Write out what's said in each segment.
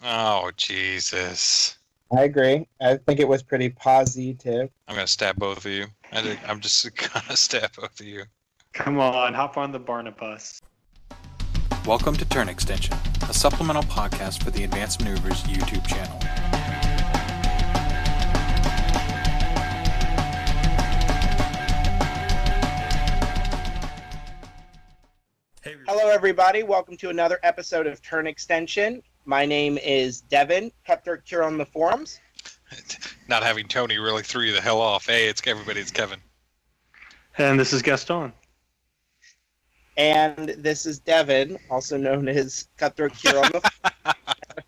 Oh, Jesus. I agree. I think it was pretty positive. I'm going to stab both of you. I'm just going to stab both of you. Come on, hop on the Barnabus. Welcome to Turn Extension, a supplemental podcast for the Advanced Maneuvers YouTube channel. Hello, everybody. Welcome to another episode of Turn Extension. My name is Devin, kept here on the forums. Not having Tony really threw you the hell off. Hey, it's Kevin. And this is Gaston. And this is Devin, also known as Cutthroat here on the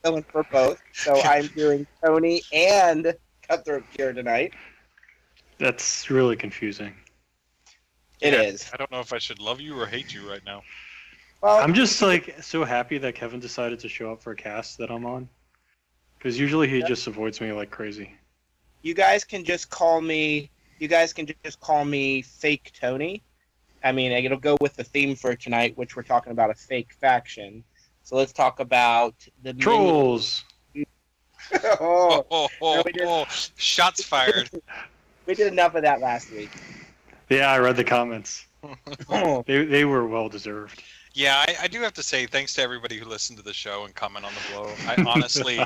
filling for both. So I'm hearing Tony and Cutthroat here tonight. That's really confusing. It is. I don't know if I should love you or hate you right now. Well, I'm just so happy that Kevin decided to show up for a cast that I'm on. Because usually he just avoids me like crazy. you guys can just call me Fake Tony. I mean, it'll go with the theme for tonight, which we're talking about a fake faction. So let's talk about the Trolls. Shots fired. We did enough of that last week. Yeah, I read the comments. They were well deserved. Yeah, I do have to say thanks to everybody who listened to the show and comment on the blow. I honestly,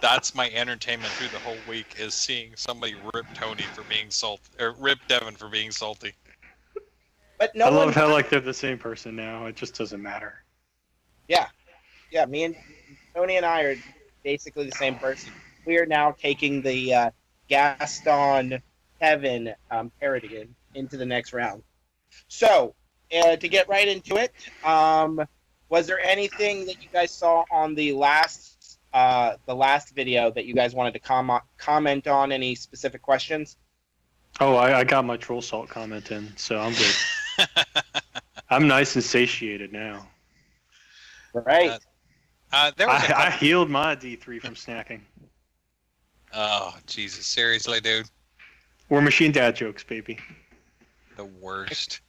that's my entertainment through the whole week is seeing somebody rip Tony for being salty, or rip Devin for being salty. But I love how like they're the same person now. It just doesn't matter. Yeah, me and Tony and I are basically the same person. We are now taking the Gaston Kevin parody into the next round. So, to get right into it, was there anything that you guys saw on the last video that you guys wanted to comment on? Any specific questions? Oh, I got my troll salt comment in, so I'm good. I'm nice and satiated now. Right. I healed my D3 from snacking. Oh, Jesus. Seriously, dude? Warmachine dad jokes, baby. The worst.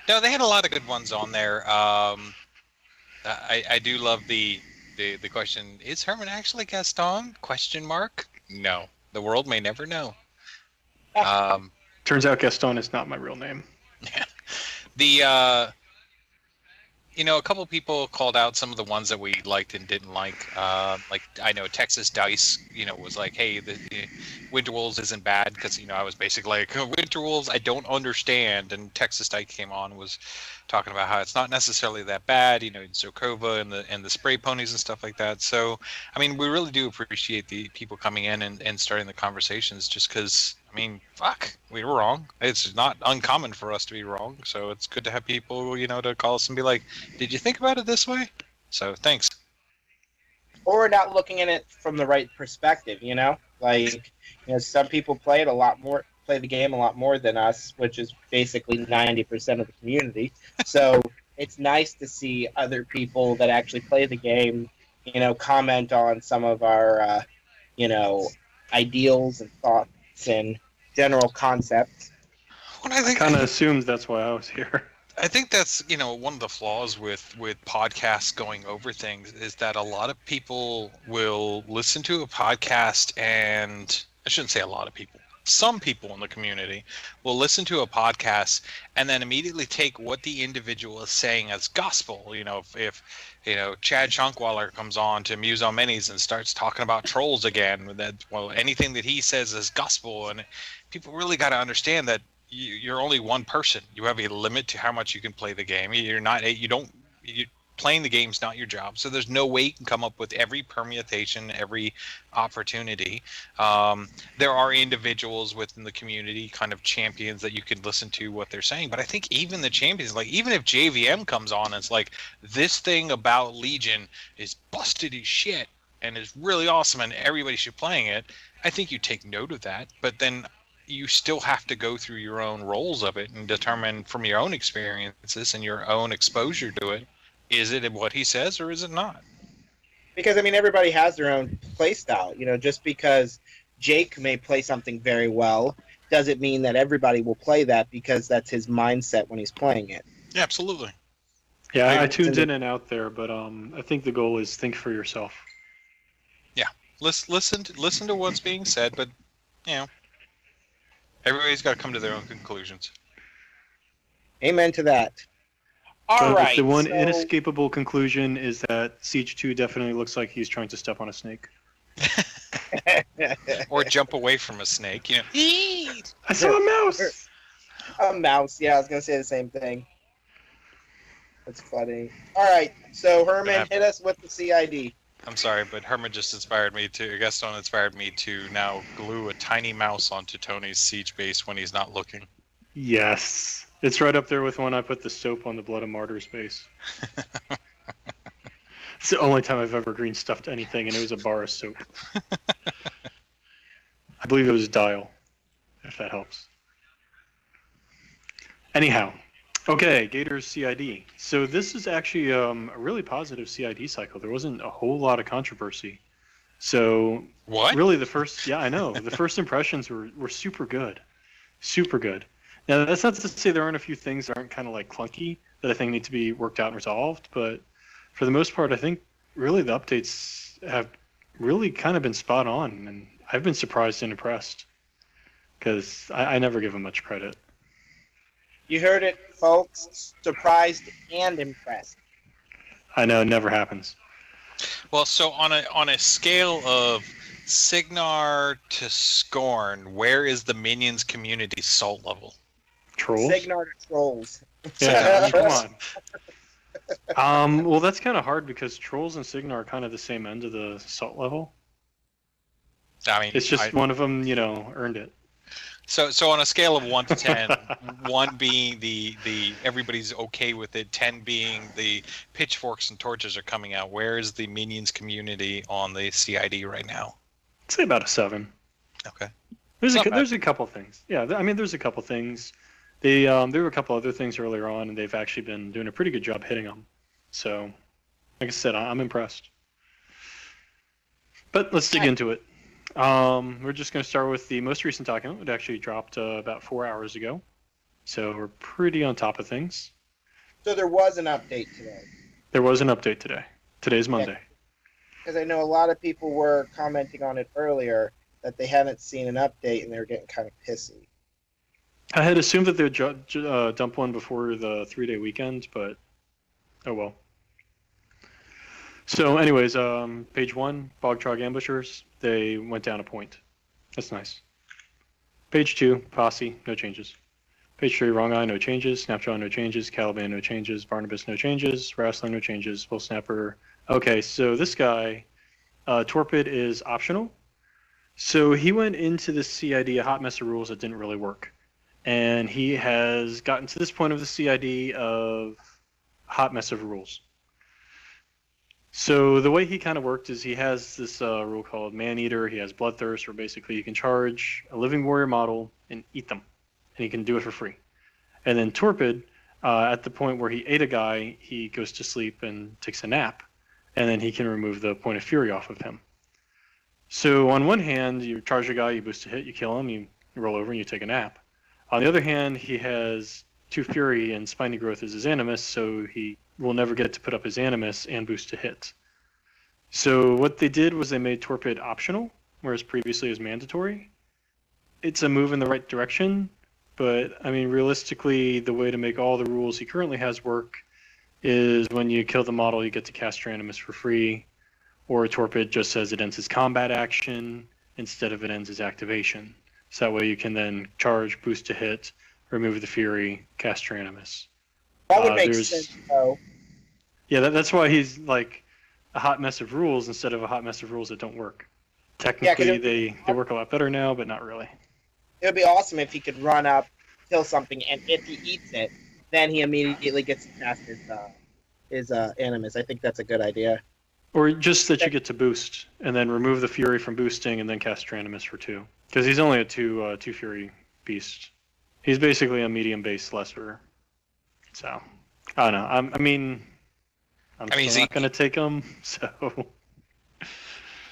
No, they had a lot of good ones on there. I do love the question, is Herman actually Gaston? ? No. The world may never know. Turns out Gaston is not my real name. A couple people called out some of the ones that we liked and didn't like. Like I know Texas Dice, was like, hey, the Winter Wolves isn't bad because I was basically like, Winter Wolves, I don't understand. And Texas Dice came on and was talking about how it's not necessarily that bad, in Sokova and the spray ponies and stuff like that. So, I mean, we really do appreciate the people coming in and starting the conversations just because, fuck, we were wrong. It's not uncommon for us to be wrong. So it's good to have people, to call us and be like, did you think about it this way? So thanks. Or not looking at it from the right perspective, some people play the game a lot more than us, which is basically 90% of the community. So it's nice to see other people that actually play the game, comment on some of our, ideals and thoughts and general concepts. I kind of assumed that's why I was here. I think that's, one of the flaws with podcasts going over things is that a lot of people will listen to a podcast and I shouldn't say a lot of people. Some people in the community will listen to a podcast and then immediately take what the individual is saying as gospel. If Chad Chunkwaller comes on to Muse on Minis and starts talking about trolls again, anything that he says is gospel. And people really got to understand that you're only one person. You have a limit to how much you can play the game. Playing the game's not your job, so there's no way you can come up with every permutation, every opportunity. There are individuals within the community, kind of champions that you can listen to what they're saying, but I think even the champions, like even if JVM comes on and it's like, this thing about Legion is busted as shit and is really awesome and everybody should playing it, I think you take note of that, but then you still have to go through your own roles of it and determine from your own experiences and your own exposure to it, is it what he says or is it not? Because, everybody has their own play style. Just because Jake may play something very well doesn't mean that everybody will play that because that's his mindset when he's playing it. Yeah, absolutely. Yeah, I tuned in and out there, but I think the goal is think for yourself. listen to what's being said, but you know, everybody's got to come to their own conclusions. Amen to that. All But right. the one so- inescapable conclusion is that Siege 2 definitely looks like he's trying to step on a snake. Or jump away from a snake. You know, eat. I saw a mouse! A mouse. Yeah, I was gonna say the same thing. That's funny. All right. So Herman, hit us with the CID. I'm sorry, but Herman just Gaston inspired me to now glue a tiny mouse onto Tony's siege base when he's not looking. Yes. It's right up there with when I put the soap on the Blood of Martyrs base. It's the only time I've ever green stuffed anything, and it was a bar of soap. I believe it was Dial, if that helps. Anyhow, okay, Gator's CID. So this is actually a really positive CID cycle. There wasn't a whole lot of controversy. So What? really the first, yeah, I know. The first impressions were super good. Super good. Now, that's not to say there aren't a few things that aren't kind of like clunky that I think need to be worked out and resolved, but for the most part, I think really the updates have really kind of been spot on, and I've been surprised and impressed because I never give them much credit. You heard it, folks. Surprised and impressed. I know, it never happens. Well, so on a scale of Signar to Scorn, where is the Minions community salt level? Trolls? Signar to trolls. Yeah, I mean, come on. Well, that's kind of hard because Trolls and Signar are kind of the same end of the salt level. I mean, It's just one of them, earned it. So on a scale of 1 to 10, 1 being the everybody's okay with it, 10 being the pitchforks and torches are coming out, where is the Minions community on the CID right now? I'd say about a 7. Okay. There's Not bad. there's a couple things. Yeah, I mean, there's a couple things. There were a couple other things earlier on, and they've actually been doing a pretty good job hitting them. So, like I said, I'm impressed. But let's dig into it. We're just going to start with the most recent document. It actually dropped about 4 hours ago. So we're pretty on top of things. So there was an update today. There was an update today. Today's Monday. Because I know a lot of people were commenting on it earlier that they hadn't seen an update and they were getting kind of pissy. I had assumed that they would dump one before the 3-day weekend, but oh well. So anyways, page 1, Bog Trog Ambushers, they went down a point. That's nice. Page 2, Posse, no changes. Page 3, Wrong Eye, no changes. Snapjaw, no changes. Caliban, no changes. Barnabus, no changes. Wrestler, no changes. Full Snapper. Okay, so this guy, Torpid is optional. So he went into the CID a hot mess of rules that didn't really work. And he has gotten to this point of the CID of hot mess of rules. So the way he kind of worked is he has this rule called Man-Eater. He has Bloodthirst, where basically you can charge a living warrior model and eat them. And he can do it for free. And then Torpid, at the point where he ate a guy, he goes to sleep and takes a nap. And then he can remove the point of fury off of him. So on one hand, you charge a guy, you boost a hit, you kill him, you roll over, and you take a nap. On the other hand, he has 2 Fury and Spiny Growth as his Animus, so he will never get to put up his Animus and boost a hit. So what they did was they made Torpid optional, whereas previously it was mandatory. It's a move in the right direction, but I mean, realistically, the way to make all the rules he currently has work is when you kill the model, you get to cast your Animus for free, or Torpid just says it ends his combat action instead of it ends his activation. So that way you can then charge, boost a hit, remove the Fury, cast your Animus. That would make sense, though. Yeah, that's why he's like a hot mess of rules instead of a hot mess of rules that don't work. Technically, they work a lot better now, but not really. It would be awesome if he could run up, kill something, and if he eats it, then he immediately gets to cast his Animus. I think that's a good idea. Or just that you get to boost, and then remove the Fury from boosting, and then cast your Animus for 2. Because he's only a 2 Fury beast. He's basically a medium-based lesser. So, I don't know. I'm still not going to take him, so...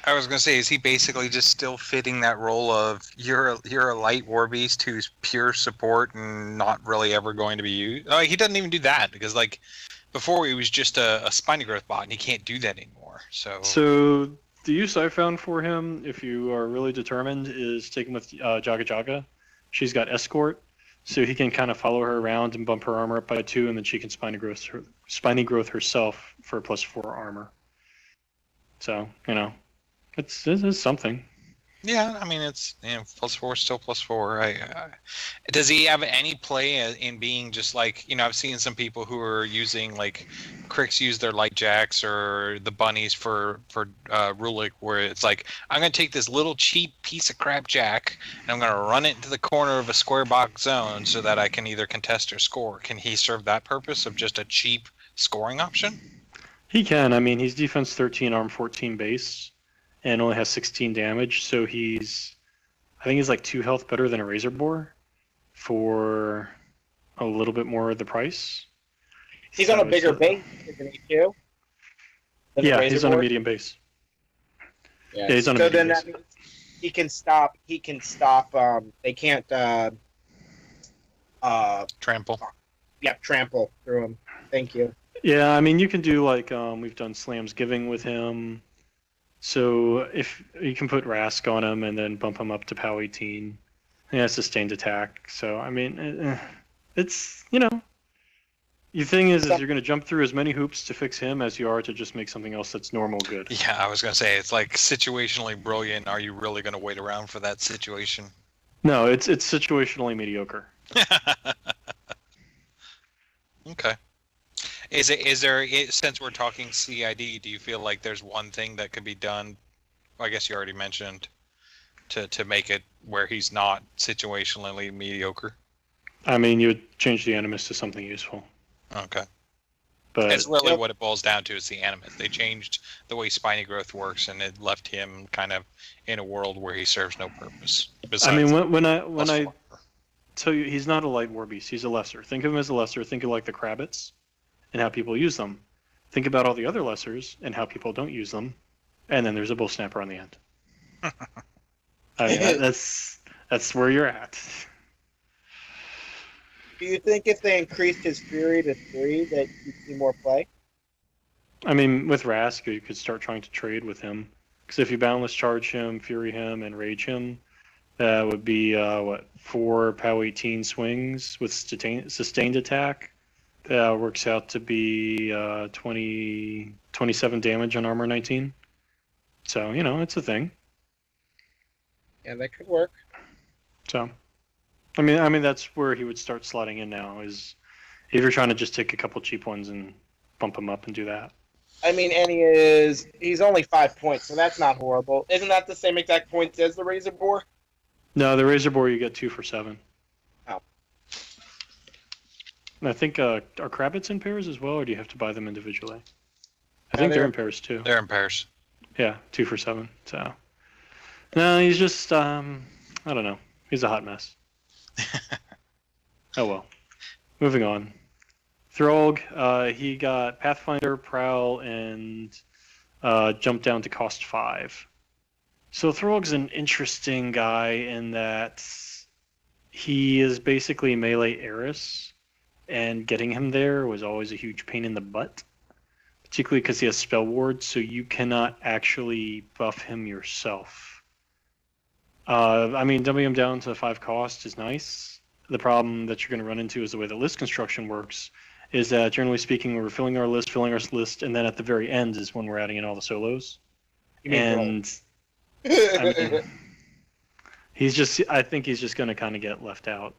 I was going to say, is he basically just still fitting that role of you're a light war beast who's pure support and not really ever going to be used? He doesn't even do that, because before he was just a Spiny Growth bot, and he can't do that anymore. So The use I found for him, if you are really determined, is take him with Jaga Jaga. She's got escort, so he can kind of follow her around and bump her armor up by 2, and then she can spiny growth herself for +4 armor. So it's something. Yeah, I mean it's +4 still +4. Does he have any play in being just like I've seen some people who are using like Cricks use their light jacks or the bunnies for Rulik, where it's like I'm gonna take this little cheap piece of crap jack and I'm gonna run it into the corner of a square box zone so that I can either contest or score. Can he serve that purpose of just a cheap scoring option? He can. I mean, he's defense 13, arm 14 base, and only has 16 damage. So I think he's like 2 health better than a Razor Boar for a little bit more of the price. He's on a bigger base, isn't he, too? Yeah, he's on a medium base. Yeah, he's on a medium base. That means he can stop. They can't. Trample. Yeah, trample through him. Thank you. Yeah, I mean, you can do like we've done Slams Giving with him. So if you can put Rask on him and then bump him up to POW 18, he has sustained attack. So I mean, it's the thing is you're going to jump through as many hoops to fix him as you are to just make something else that's normal good. Yeah, I was going to say it's like situationally brilliant. Are you really going to wait around for that situation? No, it's situationally mediocre. Okay. Is there since we're talking CID, do you feel like there's one thing that could be done? Well, I guess you already mentioned to make it where he's not situationally mediocre. I mean, you would change the Animus to something useful. Okay. But it's really what it boils down to is the Animus. They changed the way Spiny Growth works, and it left him kind of in a world where he serves no purpose. I mean, when I tell you he's not a light war beast, he's a lesser. Think of him as a lesser. Think of like the Krabbits and how people use them. Think about all the other lessers and how people don't use them, and then there's a bull snapper on the end. I mean, that's where you're at. Do you think if they increased his fury to 3 that you'd see more play? I mean, with Rask, you could start trying to trade with him. Because if you boundless charge him, fury him, and rage him, that would be 4 POW 18 swings with sustained attack. That works out to be 27 damage on armor 19. So it's a thing. Yeah, that could work. So, I mean that's where he would start slotting in now. Is if you're trying to just take a couple cheap ones and bump him up and do that. I mean, and he's only 5 points, so that's not horrible. Isn't that the same exact points as the Razor Boar? No, the Razor Boar you get 2 for 7. Oh. And I think are Krabbits in pairs as well, or do you have to buy them individually? I think they're in pairs too. They're in pairs. Yeah, 2 for 7. So no, he's just I don't know. He's a hot mess. Oh well. Moving on. Throg, he got Pathfinder, Prowl, and jumped down to cost 5. So Throg's an interesting guy in that he is basically melee Eris, and getting him there was always a huge pain in the butt, particularly because he has Spell Ward, so you cannot actually buff him yourself. I mean, dumbing him down to 5 cost is nice. The problem that you're going to run into is the way the list construction works, is that generally speaking, we're filling our list, and then at the very end is when we're adding in all the solos. And I mean, I think he's just going to kind of get left out.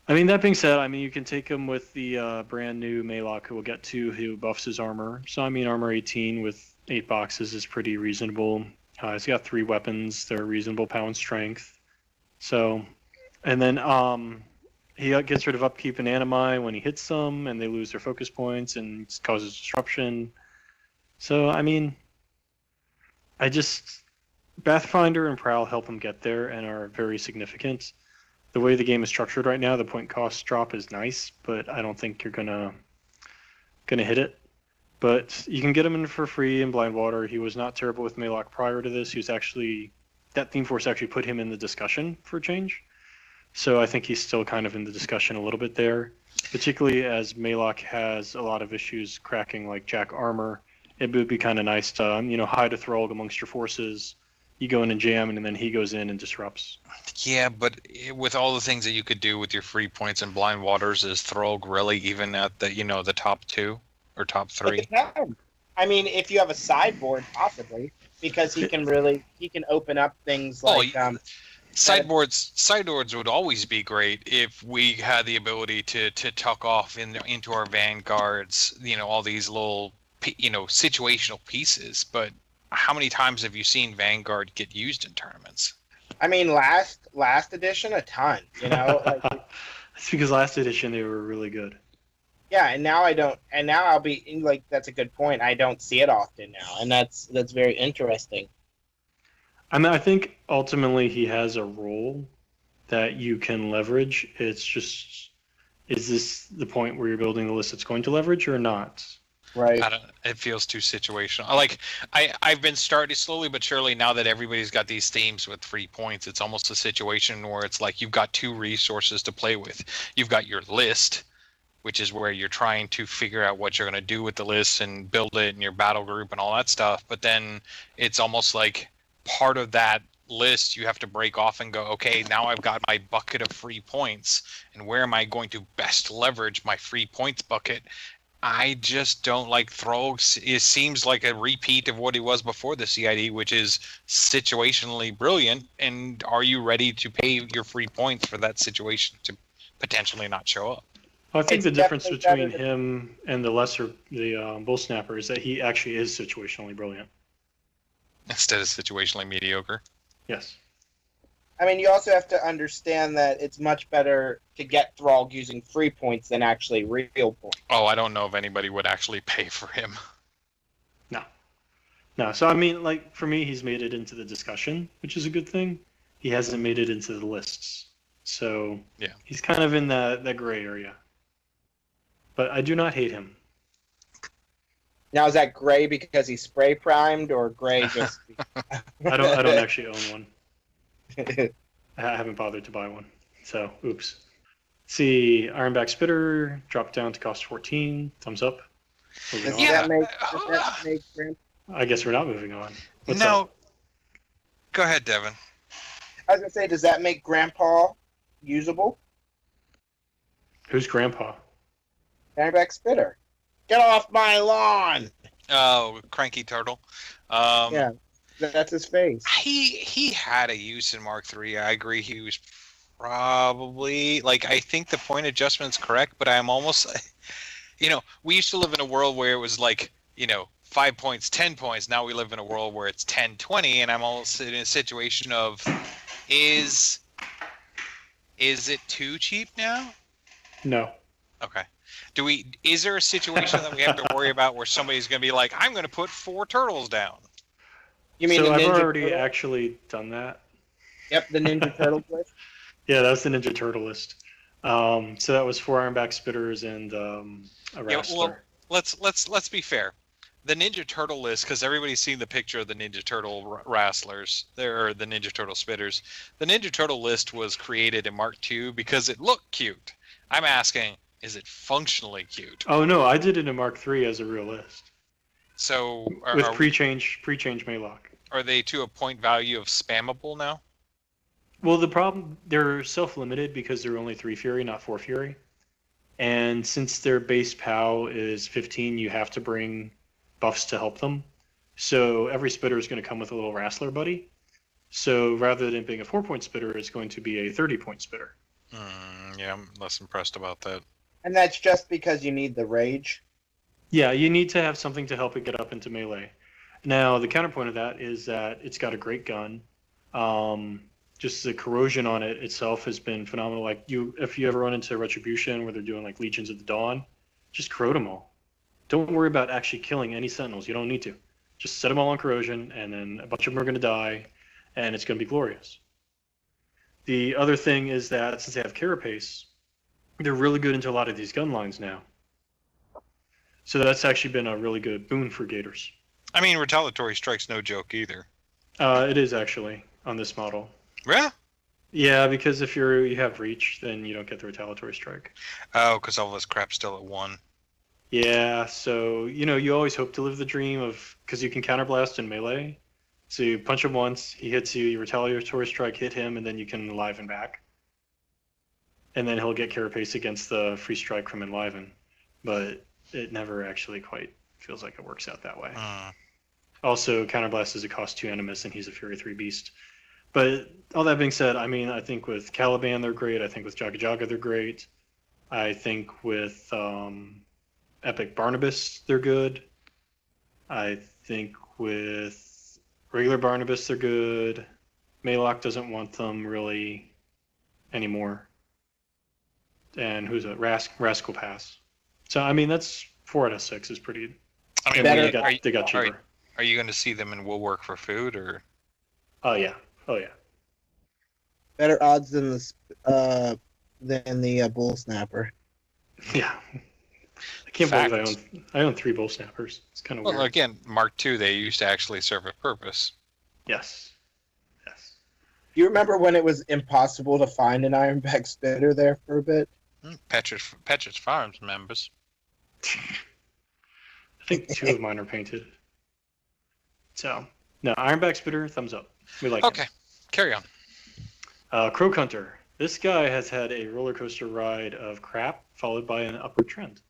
I mean, that being said, I mean, you can take him with the brand new Maylock who we'll get to, who buffs his armor. So, I mean, armor 18 with 8 boxes is pretty reasonable. He's got 3 weapons. They're reasonable power and strength. So, and then he gets rid of upkeep and animi when he hits them, and they lose their focus points and causes disruption. So, I mean, Pathfinder and Prowl help him get there and are very significant. The way the game is structured right now, the point cost drop is nice, but I don't think you're gonna hit it. But you can get him in for free in Blind Water. He was not terrible with Maylock prior to this. He was actually, that Theme Force actually put him in the discussion for a change. So I think he's still kind of in the discussion a little bit there, particularly as Maylock has a lot of issues cracking like Jack armor it would be kind of nice to, hide a Thrall amongst your forces. You go in and jam, and then he goes in and disrupts. Yeah, but with all the things that you could do with your free points and blind waters, is Throg really even at the the top 2 or top 3? It depends. I mean, if you have a sideboard, possibly, because he can open up things like sideboards would always be great if we had the ability to tuck off into our vanguards, all these little situational pieces. But how many times have you seen Vanguard get used in tournaments? I mean, last edition, a ton. It's because last edition they were really good. Yeah, and now I don't. And now I'll be like, that's a good point. I don't see it often now, and that's very interesting. I mean, I think ultimately he has a role that you can leverage. It's just, is this the point where you're building the list that's going to leverage or not? Right. It feels too situational. Like I've been starting slowly but surely, now that everybody's got these themes with 3 points, it's almost a situation where it's like you've got 2 resources to play with. You've got your list, which is where you're trying to figure out what you're going to do with the list and build it in your battle group and all that stuff. But then it's almost like part of that list you have to break off and go, okay, now I've got my bucket of free points, and where am I going to best leverage my free points bucket? I just don't like Throg. It seems like a repeat of what he was before the CID, which is situationally brilliant. And are you ready to pay your free points for that situation to potentially not show up? Well, I think the difference between him and the Bull Snapper is that he actually is situationally brilliant. Instead of situationally mediocre. Yes. I mean, you also have to understand that it's much better to get Thrall using free points than actually real points. Oh, I don't know if anybody would actually pay for him. No. So, I mean, like, for me, he's made it into the discussion, which is a good thing. He hasn't made it into the lists. So, yeah, he's kind of in that gray area. But I do not hate him. Now, is that gray because he's spray primed, or gray just... I don't actually own one. I haven't bothered to buy one, so oops. See, Ironback Spitter dropped down to cost 14. Thumbs up. Does that make I guess we're not moving on. What's no. up? Go ahead, Devin. I was gonna say, does that make Grandpa usable? Who's Grandpa? Ironback Spitter. Get off my lawn! Oh, Cranky Turtle. Yeah. That's his face. He had a use in Mark III. I agree. He was probably I think the point adjustment is correct, but I'm almost we used to live in a world where it was 5 points, 10 points. Now we live in a world where it's 10, 20, and I'm almost in a situation of is it too cheap now? No. Okay. Is there a situation that we have to worry about where somebody's going to be like, I'm going to put 4 turtles down? You mean so the I've Ninja already Turtle? actually done that. Yep, the Ninja Turtle list. Yeah, that was the Ninja Turtle list. So that was 4 Ironback Spitters and a Wrestler. Well, let's be fair. The Ninja Turtle list, because everybody's seen the picture of the Ninja Turtle Wrestlers, or the Ninja Turtle Spitters. The Ninja Turtle list was created in Mark II because it looked cute. I'm asking, is it functionally cute? Oh no, I did it in Mark III as a real list. So with pre-change Maylock. Are they to a point value of spammable now? Well, the problem, they're self-limited because they're only 3 Fury, not 4 Fury. And since their base POW is 15, you have to bring buffs to help them. So every spitter is going to come with a little Wrestler buddy. So rather than being a 4-point spitter, it's going to be a 30-point spitter. Yeah, I'm less impressed about that. And that's just because you need the rage? Yeah, you need to have something to help it get up into melee. Now, the counterpoint of that is that it's got a great gun. Just the corrosion on it itself has been phenomenal. If you ever run into Retribution where they're doing Legions of the Dawn, just corrode them all. Don't worry about actually killing any Sentinels. You don't need to. Just set them all on corrosion, and then a bunch of them are going to die, and it's going to be glorious. The other thing is that since they have Carapace, they're really good into a lot of these gun lines now. So that's actually been a really good boon for Gators. I mean, Retaliatory Strike's no joke either. It is actually on this model. Yeah? Yeah, because if you have Reach, then you don't get the Retaliatory Strike. Oh, because all this crap's still at 1. Yeah, so, you always hope to live the dream of, because you can counterblast in melee. So you punch him once, he hits you, you retaliatory strike, hit him, and then you can enliven back. And then he'll get carapace against the free strike from enliven. But it never actually quite feels like it works out that way. Also, counterblast is a cost 2 animus, and he's a Fury 3 beast. But all that being said, I think with Caliban they're great, I think with Jaga Jaga they're great. I think with Epic Barnabus they're good. I think with regular Barnabus they're good. Maylock doesn't want them really anymore. And who's it? Rask will pass. So that's 4 out of 6 is pretty. I mean, they got cheaper. Are you going to see them in Woolwork for food, or? Oh yeah. Better odds than the bull snapper. Yeah. I can't believe I own 3 bull snappers. It's kind of weird. Well, again, Mark II, they used to actually serve a purpose. Yes. Do you remember when it was impossible to find an Ironback spitter there for a bit? Petrus Farms members. I think 2 of mine are painted. So, no, Ironback spitter, thumbs up. We like Okay, him. carry on. Croak Hunter. This guy has had a roller coaster ride of crap followed by an upward trend.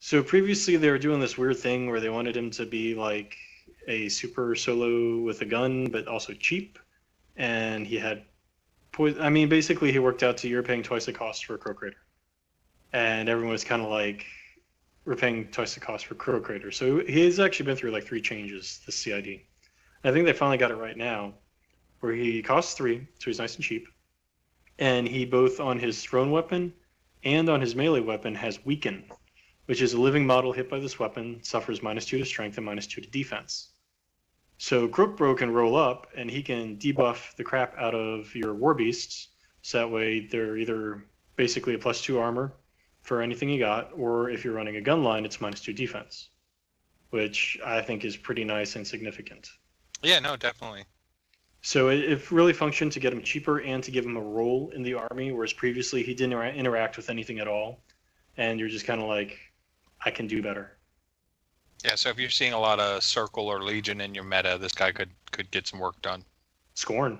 So previously they were doing this weird thing where they wanted him to be like a super solo with a gun, but also cheap. And he had basically he worked out to you're paying twice the cost for a Croak Raider. And everyone was kind of like, we're paying twice the cost for Croak Raider. So he's actually been through like 3 changes, this CID. I think they finally got it right now, where he costs 3, so he's nice and cheap. And he both on his thrown weapon and on his melee weapon has Weaken, which is a living model hit by this weapon, suffers -2 to strength and -2 to defense. So Croak Bro can roll up, and he can debuff the crap out of your war beasts, so that way they're either basically a +2 armor for anything you got, or if you're running a gun line, it's -2 defense, which I think is pretty nice and significant. Yeah, no, definitely. So it really functioned to get him cheaper and to give him a role in the army, whereas previously he didn't interact with anything at all, and you're just kind of like, I can do better. Yeah, so if you're seeing a lot of Circle or Legion in your meta, this guy could get some work done. Scorn.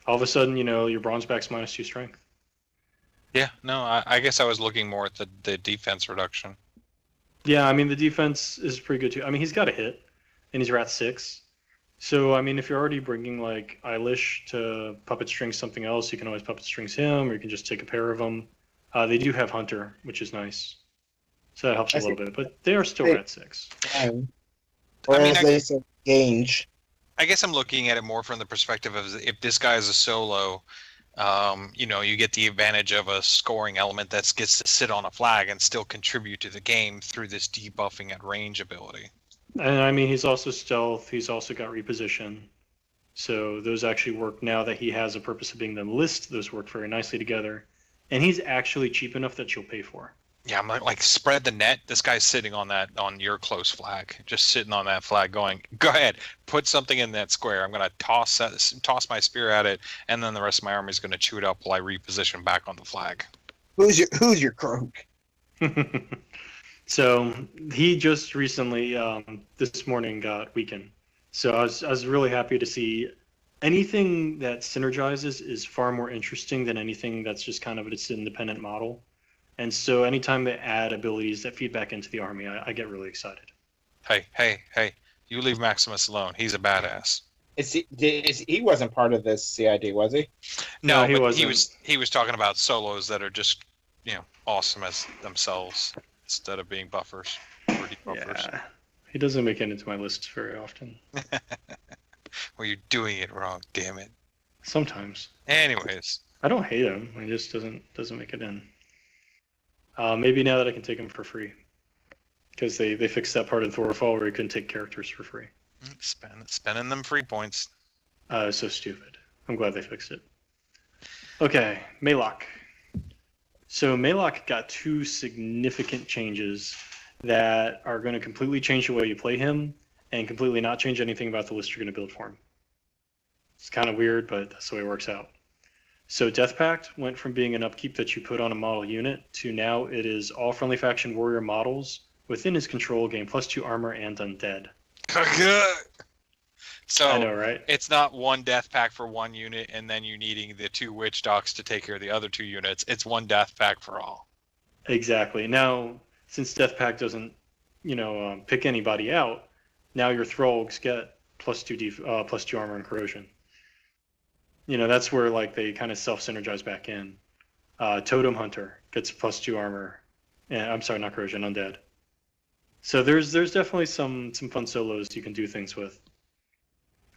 All of a sudden, your bronze back's -2 strength. Yeah, no, I guess I was looking more at the defense reduction. Yeah, the defense is pretty good too. He's got a hit, and he's Rat 6. So, if you're already bringing, like, Eilish to puppet string something else, you can always puppet strings him, or you can just take a pair of them. They do have Hunter, which is nice. So that helps a little bit, but they are still Rat 6. Or as they say, Gange. I guess I'm looking at it more from the perspective of if this guy is a solo, you get the advantage of a scoring element that gets to sit on a flag and still contribute to the game through this debuffing at range ability. And he's also stealth. He's also got reposition. So those actually work now that he has a purpose of being the list. Those work very nicely together. And he's actually cheap enough that you'll pay for. Yeah, I'm like spread the net. This guy's sitting on your close flag, just sitting on that flag, going, "Go ahead, put something in that square. I'm gonna toss my spear at it, and then the rest of my army is gonna chew it up while I reposition back on the flag." Who's your Croak? So he just recently, this morning, got Weaken. So I was really happy to see anything that synergizes is far more interesting than anything that's just kind of its independent model. And so anytime they add abilities that feed back into the army, I get really excited. Hey! You leave Maximus alone. He's a badass. He wasn't part of this CID, was he? No, he but wasn't. He was talking about solos that are just awesome as themselves instead of being buffers or debuffers. Yeah, he doesn't make it into my lists very often. Well, you're doing it wrong, damn it. Sometimes. Anyways, I don't hate him. He just doesn't make it in. Maybe now that I can take him for free, because they fixed that part of Thorfall where you couldn't take characters for free. Spending them free points. So stupid. I'm glad they fixed it. Okay, Maylock. So Maylock got 2 significant changes that are going to completely change the way you play him and completely not change anything about the list you're going to build for him. It's kind of weird, but that's the way it works out. So Death Pact went from being an upkeep that you put on a model unit to now it is all friendly faction warrior models within his control gain +2 armor and undead. So I know, right? it's not one death pack for one unit, and then you needing the 2 witch docks to take care of the other 2 units. It's one death pack for all. Exactly. Now, since death pack doesn't, pick anybody out, now your Thralls get +2 armor and corrosion. That's where like they kind of self-synergize back in. Totem Hunter gets +2 armor. Yeah, I'm sorry, not corrosion, undead. So there's definitely some fun solos you can do things with.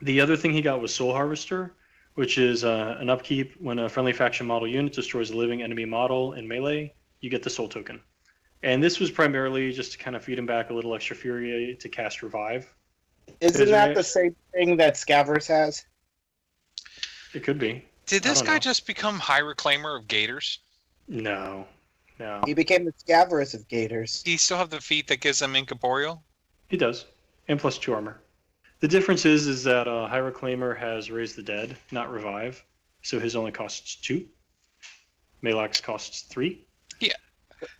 The other thing he got was Soul Harvester, which is an upkeep. When a friendly faction model unit destroys a living enemy model in melee, you get the Soul token. And this was primarily just to kind of feed him back a little extra fury to cast Revive. Isn't that the same thing that Scavers has? It could be. Did this guy just become High Reclaimer of Gators? No. He became the Scaverus of Gators. Do you still have the feat that gives him Incorporeal? He does. And +2 armor. The difference is that High Reclaimer has Raise the Dead, not Revive. So his only costs 2. Malak's costs 3. Yeah.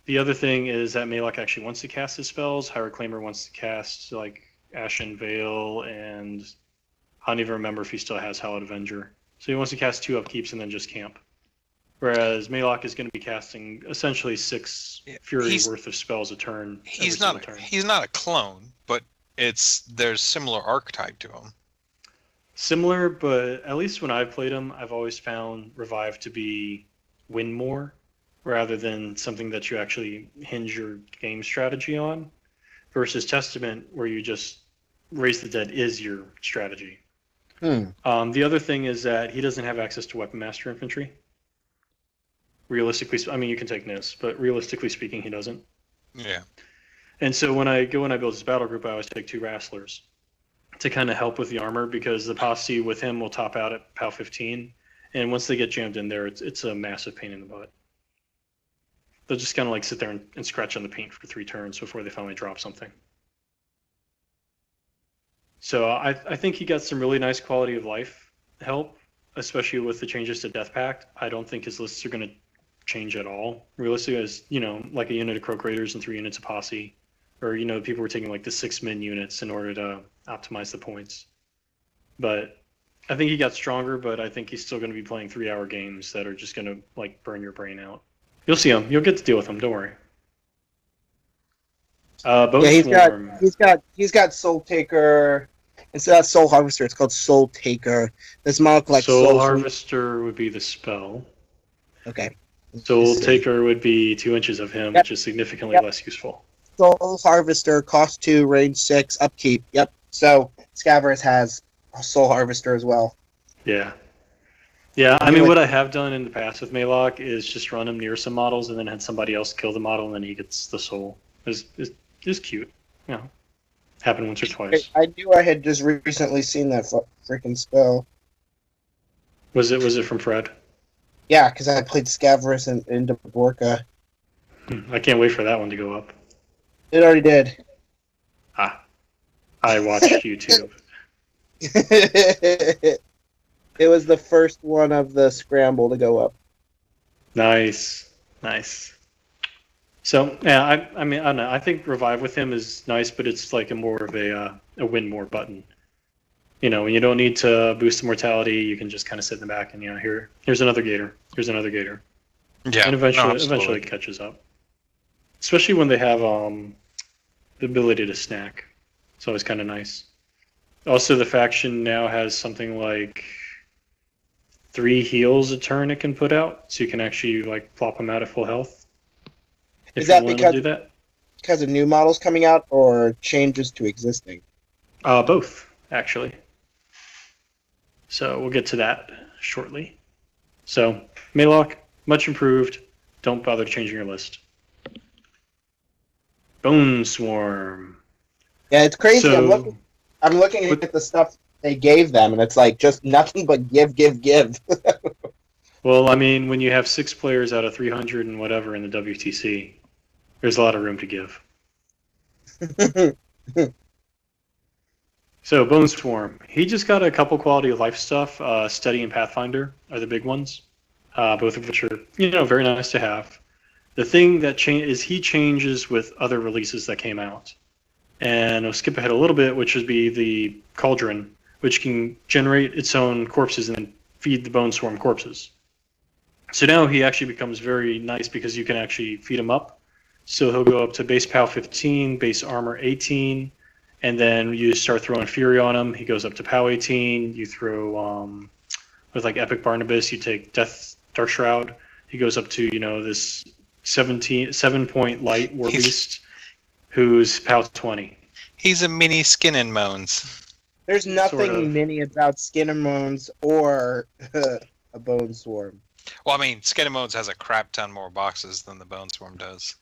The other thing is that Malak actually wants to cast his spells. High Reclaimer wants to cast like Ashen Veil, and I don't even remember if he still has Hallowed Avenger. So he wants to cast 2 upkeeps and then just camp. Whereas Malak is going to be casting essentially 6 Fury worth of spells a turn. He's not a clone, but there's similar archetype to him. Similar, but at least when I've played him, I've always found Revive to be win more, rather than something that you actually hinge your game strategy on, versus Testament, where you just Raise the Dead is your strategy. The other thing is that he doesn't have access to Weapon Master Infantry. Realistically, I mean, you can take Nis, but realistically speaking, he doesn't. Yeah. And so when I build his battle group, I always take 2 Wrestlers to kind of help with the armor, because the posse with him will top out at POW 15, and once they get jammed in there, it's a massive pain in the butt. They'll just kind of like sit there and scratch on the paint for 3 turns before they finally drop something. So I think he got some really nice quality of life help, especially with the changes to Death Pact. I don't think his lists are going to change at all. Realistically, as like a unit of Croak Raiders and 3 units of Posse, or people were taking like the 6-min units in order to optimize the points. But I think he got stronger, but I think he's still going to be playing 3-hour games that are just going to like burn your brain out. You'll see him. You'll get to deal with him. Don't worry. He's got Soul Taker. Instead of Soul Harvester, it's called Soul Taker. This model collects Soul Harvester would be the spell. Okay. Soul Taker would be 2 inches of him, which is significantly less useful. Soul Harvester, cost 2, range 6, upkeep. Yep. So Scavers has a Soul Harvester as well. Yeah. Yeah, I mean, what I have done in the past with Malak is just run him near some models and then had somebody else kill the model and then he gets the soul. It's cute. Happened once or twice. I knew I had just recently seen that freaking spell. Was it from Fred? Yeah, because I played Scaverus in Borka. I can't wait for that one to go up. It already did. I watched YouTube. It was the first one of the scramble to go up. Nice. So yeah, I mean, I don't know. I think Revive with him is nice, but it's like more of a win more button. When you don't need to boost the mortality, you can just kind of sit in the back and here's another Gator. Here's another Gator. Yeah. And eventually it catches up. Especially when they have the ability to snack. It's always kind of nice. Also, the faction now has something like 3 heals a turn it can put out, so you can actually like plop them out at full health. Is that because of new models coming out or changes to existing? Both, actually. So we'll get to that shortly. So Malak, much improved. Don't bother changing your list. Bone Swarm. Yeah, it's crazy. So, I'm looking at the stuff they gave them, and it's like just nothing but give. Well, I mean, when you have 6 players out of 300 and whatever in the WTC, there's a lot of room to give. So, Bone Swarm. He just got a couple quality of life stuff. Steady and Pathfinder are the big ones, both of which are, very nice to have. The thing that is he changes with other releases that came out. And I'll skip ahead a little bit, which would be the Cauldron, which can generate its own corpses and then feed the Bone Swarm corpses. So now he actually becomes very nice because you can actually feed him up. So he'll go up to base POW 15, base armor 18, and then you start throwing Fury on him. He goes up to POW 18. You throw, with like Epic Barnabus, you take Dark Shroud. He goes up to, this 7-point light War Beast, who's POW 20. He's a mini Skin and Moans. There's nothing Sort of. mini about Skin and Moans or a Bone Swarm. Well, I mean, Skin and Moans has a crap ton more boxes than the Bone Swarm does.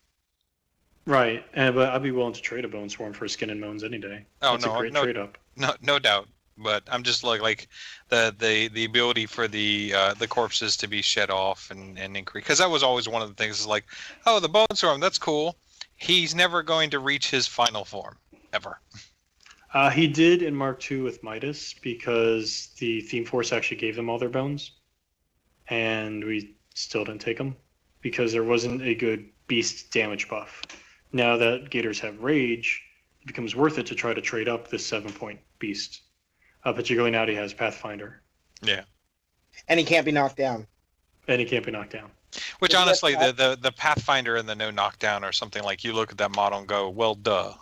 Right, but I'd be willing to trade a Bone Swarm for a Skin and Moans any day. Oh, That's a great trade up. No doubt. But I'm just like the ability for the corpses to be shed off and increase, because that was always one of the things. Is like, oh, the Bone Swarm, that's cool. He's never going to reach his final form ever. He did in Mark II with Midas because the Theme Force actually gave them all their bones, and we still didn't take them because there wasn't a good beast damage buff. Now that Gators have Rage, it becomes worth it to try to trade up this 7-point beast. Particularly now that he has Pathfinder. Yeah. And he can't be knocked down. Which honestly, the Pathfinder and the no knockdown or something, like you look at that model and go, well, duh.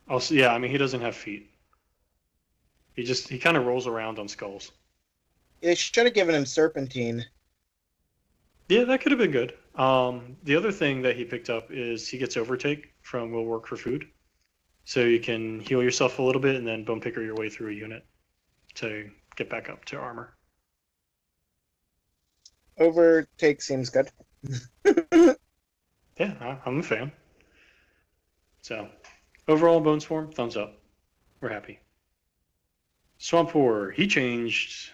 Also, yeah, I mean, he doesn't have feet. He kind of rolls around on skulls. They should have given him Serpentine. Yeah, that could have been good. The other thing that he picked up is he gets Overtake from Will Work for Food. So you can heal yourself a little bit and then Bone Picker your way through a unit to get back up to armor. Overtake seems good. Yeah, I'm a fan. So, overall, Bone Swarm, thumbs up. We're happy. Swamp Horror, he changed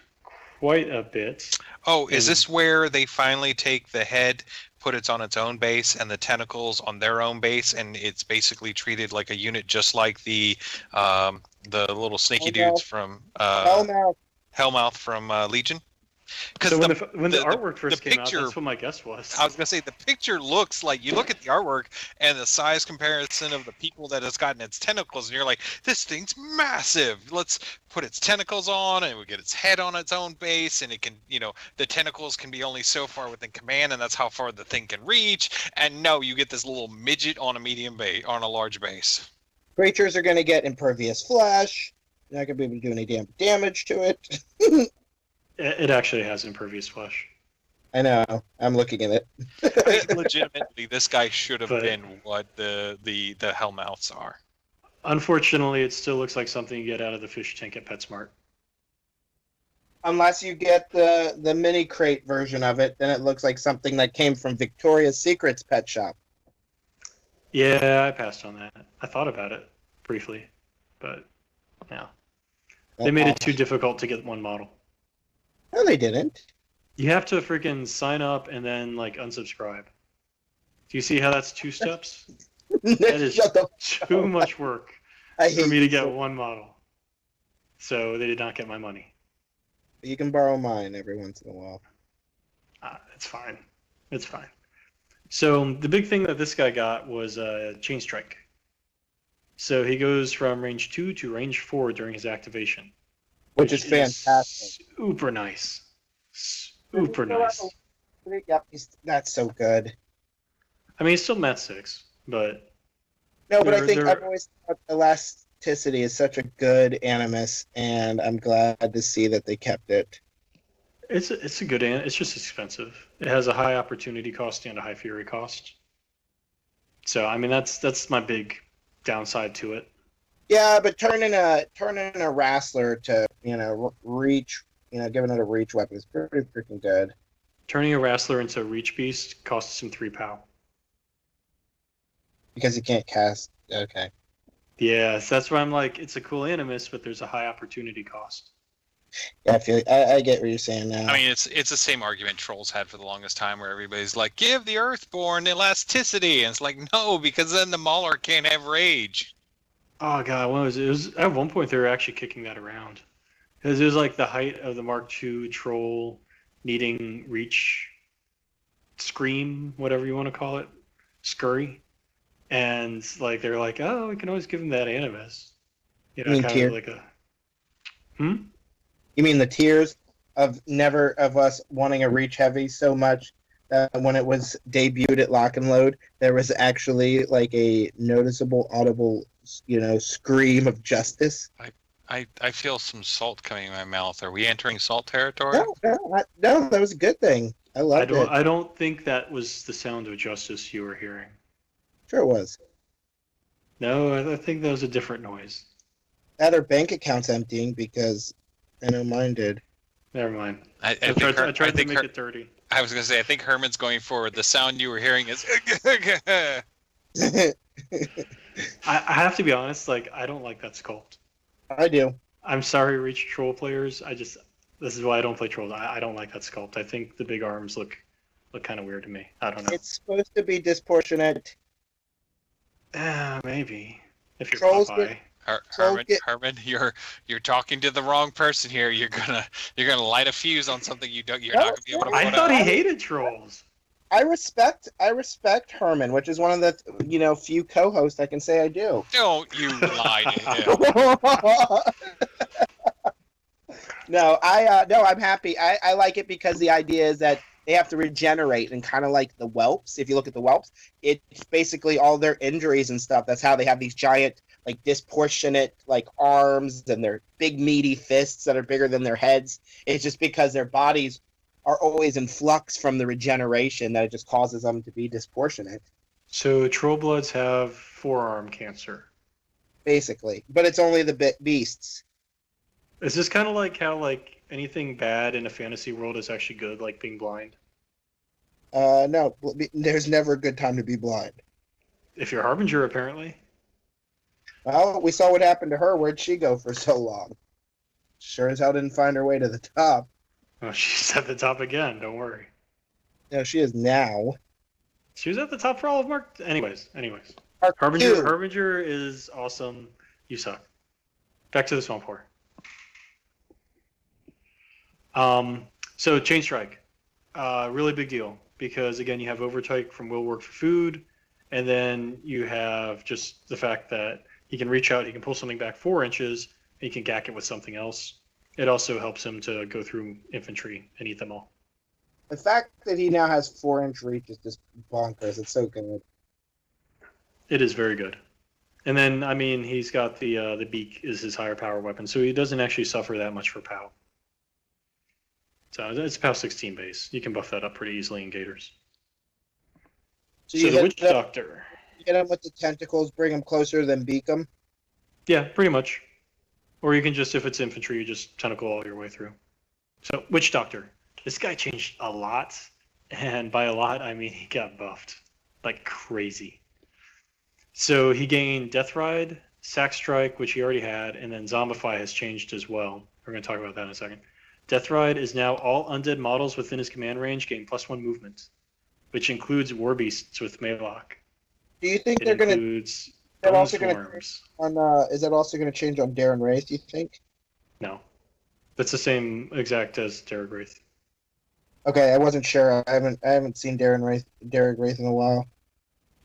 quite a bit. Oh, is this where they finally take the head, put it on its own base, and the tentacles on their own base, and it's basically treated like a unit, just like the little sneaky dudes from Hellmouth from Legion? Because so when the artwork first came out, that's what my guess was. I was gonna say the picture looks like, you look at the artwork and the size comparison of the people that has gotten its tentacles, and you're like, this thing's massive. Let's put its tentacles on, and we get its head on its own base, and it can, the tentacles can be only so far within command, and that's how far the thing can reach. And no, you get this little midget on a medium base, on a large base. Creatures are gonna get impervious flesh. You're not gonna be able to do any damage to it. It actually has impervious flesh. I know. I'm looking at it. I mean, legitimately, this guy should have been what the Hellmouths are. Unfortunately, it still looks like something you get out of the fish tank at PetSmart. Unless you get the mini crate version of it, then it looks like something that came from Victoria's Secret's pet shop. Yeah, I passed on that. I thought about it briefly, but yeah. They made it too difficult to get one model. No, they didn't. You have to freaking sign up and then unsubscribe. Do you see how that's 2 steps? That is too much work for me to get one model. So they did not get my money. You can borrow mine every once in a while. It's fine. It's fine. So the big thing that this guy got was Chain Strike. So he goes from range 2 to range 4 during his activation. Which is fantastic. Super nice. Super nice. Yep, that's so good. I mean, he's still Mat 6, but... No, but I think I've always thought elasticity is such a good animus, and I'm glad to see that they kept it. It's a good it's just expensive. It has a high opportunity cost and a high fury cost. So, I mean, that's my big downside to it. Yeah, but turning a wrestler to reach, giving it a reach weapon is pretty freaking good. Turning a wrestler into a reach beast costs him 3 POW. Because he can't cast. Okay. Yeah, so that's why I'm like, it's a cool animus, but there's a high opportunity cost. Yeah, I get what you're saying now. I mean, it's the same argument Trolls had for the longest time, where everybody's like, give the Earthborn elasticity, and it's like, no, because then the Mauler can't have rage. Oh god, it was at one point they were actually kicking that around, because it was like the height of the Mark II troll needing reach, scream, whatever you want to call it, scurry, and like they're like, oh, we can always give him that animus. You You know, mean kind tear? of like a hmm. You mean the tears of never of us wanting a reach heavy so much that when it was debuted at Lock and Load, there was actually like a noticeable, audible, scream of justice. I feel some salt coming in my mouth. Are we entering salt territory? No, that was a good thing. I loved it. I don't think that was the sound of justice you were hearing. Sure it was. No, I think that was a different noise. Had our bank accounts emptying because I know mine did. Never mind. I tried to make it dirty. I was going to say, I think Herman's going forward. The sound you were hearing is... I have to be honest, like, I don't like that sculpt. I do. I'm sorry, Reach Troll players. This is why I don't play Trolls. I don't like that sculpt. I think the big arms look kind of weird to me. I don't know. It's supposed to be disproportionate. Maybe. If you're Trolls Popeye. Herman, you're talking to the wrong person here. You're gonna light a fuse on something you're not gonna be able to put I thought out. he hated trolls. I respect Herman, which is one of the few co-hosts I can say I do. Don't you lie to him. No, I'm happy. I like it because the idea is that they have to regenerate, and kind of like the whelps. If you look at the whelps, it's basically all their injuries and stuff. That's how they have these giant, like, disproportionate, like, arms and their big meaty fists that are bigger than their heads. It's just because their bodies are always in flux from the regeneration that it just causes them to be disproportionate. So troll bloods have forearm cancer. Basically, but it's only the beasts. Is this kind of like how like anything bad in a fantasy world is actually good, like being blind? No, there's never a good time to be blind. If you're Harbinger, apparently. Well, we saw what happened to her. Where'd she go for so long? Sure as hell didn't find her way to the top. Oh, she's at the top again. Don't worry. No, she is now. She was at the top for all of Mark. Anyways. Mark Harbinger. two. Harbinger is awesome. You suck. Back to the Swamp War. So Chain Strike, really big deal because again you have Overtyke from Will Work for Food, and then you have just the fact that he can reach out, he can pull something back 4 inches, he can gack it with something else. It also helps him to go through infantry and eat them all. The fact that he now has 4-inch reach is just bonkers. It's so good. It is very good. And then I mean he's got the beak is his higher power weapon, so he doesn't actually suffer that much for POW. So it's POW 16 base. You can buff that up pretty easily in Gators. So the Witch Doctor. Get him with the tentacles, bring him closer, then beak him. Yeah, pretty much. Or you can just, if it's infantry, you just tentacle all your way through. So Witch Doctor. This guy changed a lot. And by a lot, I mean he got buffed. Like crazy. So he gained Death Ride, Sack Strike, which he already had, and then Zombify has changed as well. We're going to talk about that in a second. Death Ride is now all undead models within his command range gain +1 movement, which includes war beasts with Maylock. Do you think It they're going to? includes They're Bone also going Swarms. to is that also going to change on Darren Wraith? Do you think? No, that's the same exact as Derek Wraith. Okay, I wasn't sure. I haven't seen Derek Wraith in a while.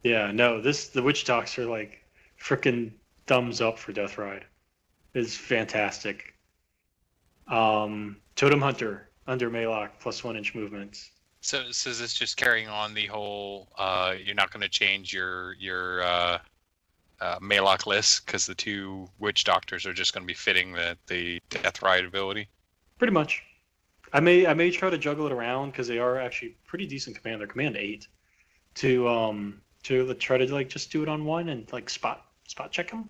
Yeah, no, the Witch Talks are like freaking thumbs up for Death Ride. It's fantastic. Totem Hunter under Maylock +1 inch movement. So is this just carrying on the whole? You're not going to change your Maylock list because the 2 Witch Doctors are just going to be fitting the Death Ride ability. Pretty much. I may try to juggle it around because they are actually pretty decent command. They're command 8 to try to like just do it on 1 and like spot check them.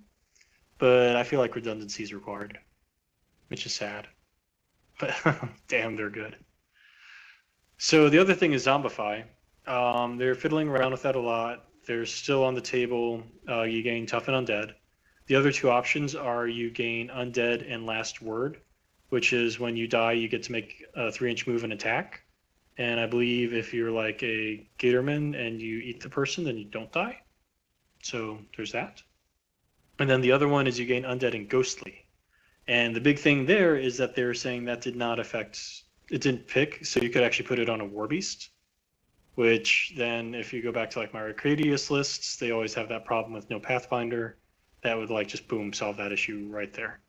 But I feel like redundancy is required, which is sad. But damn, they're good. So the other thing is Zombify. They're fiddling around with that a lot. They're still on the table. You gain Tough and Undead. The other 2 options are you gain Undead and Last Word, which is when you die, you get to make a 3-inch move and attack. And I believe if you're like a Gatorman and you eat the person, then you don't die. So there's that. And then the other one is you gain Undead and Ghostly. And the big thing there is that they're saying that did not affect, it didn't pick, so you could actually put it on a War Beast, which then if you go back to like my Arcadius lists, they always have that problem with no Pathfinder. That would like just boom solve that issue right there.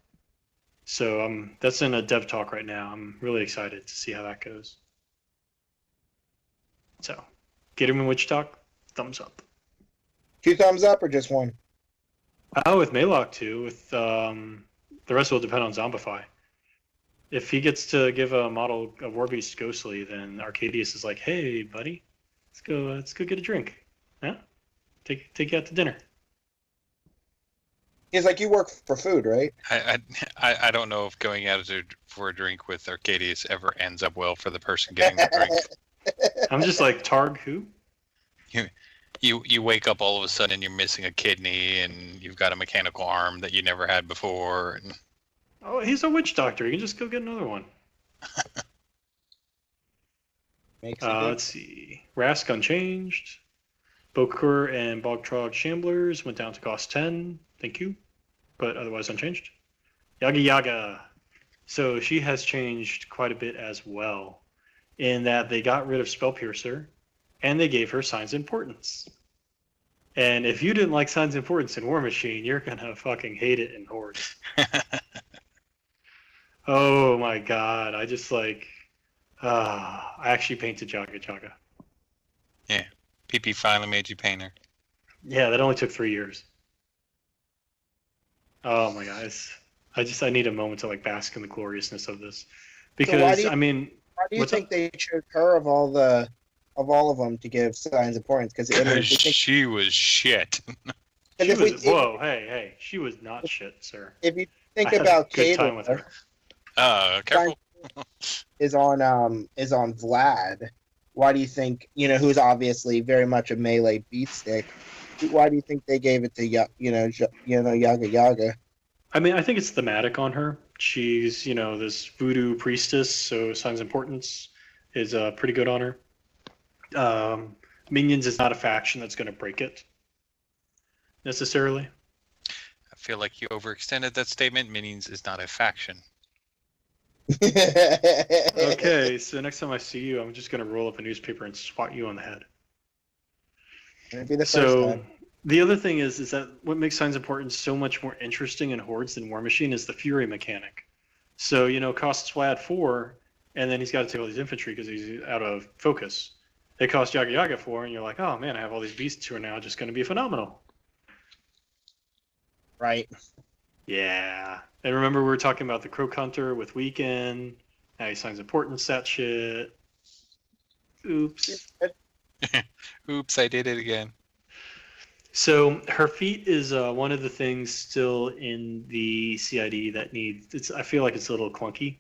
So that's in a dev talk right now. I'm really excited to see how that goes. So get him in Witch Talk, thumbs up. 2 thumbs up or just 1? Oh, with Maylock too. With the rest will depend on Zombify. If he gets to give a model of Warbeast Ghostly, then Arcadius is like, "Hey, buddy, let's go get a drink. Yeah, take you out to dinner." He's like, you work for food, right? I don't know if going out for a drink with Arcadius ever ends up well for the person getting the drink. I'm just like, Targ who? You wake up all of a sudden and you're missing a kidney and you've got a mechanical arm that you never had before. And... Oh, he's a witch doctor. You can just go get another one. Let's see. Rask unchanged. Bokur and Bogtrog Shamblers went down to cost 10. Thank you. But otherwise unchanged. Yaga. So she has changed quite a bit as well, in that they got rid of Spell Piercer and they gave her Signs of Importance. And if you didn't like Signs of Importance in Warmachine, you're going to fucking hate it in Hordes. Oh my god. I just like... I actually painted Jaga. Yeah. PP finally made you paint her. Yeah, that only took 3 years. Oh my guys. I need a moment to like bask in the gloriousness of this. Because, So why do you what's think they chose her of all of them to give Signs of Importance? Because She was shit. Whoa, hey, she was not shit, sir. If you think I had about a good time with her. Careful. is on Vlad. Why do you think, who's obviously very much a melee beatstick? Why do you think they gave it to Yaga? I mean, I think it's thematic on her. She's, this voodoo priestess, so Signs of Importance is pretty good on her. Minions is not a faction that's going to break it, necessarily. I feel like you overextended that statement. Minions is not a faction. Okay, so next time I see you, I'm just going to roll up a newspaper and swat you on the head. Maybe the first So time. the other thing is that what makes Signs of Importance so much more interesting in Hordes than Warmachine is the Fury mechanic. So, costs Vlad 4, and then he's got to take all these infantry because he's out of focus. It costs Yaga 4, and you're like, oh man, I have all these beasts who are now just going to be phenomenal. Right. Yeah. And remember we were talking about the Croak Hunter with Weekend. Now he Signs of Importance, that shit. Oops. Oops, I did it again. So her feat is one of the things still in the CID that needs. I feel like it's a little clunky.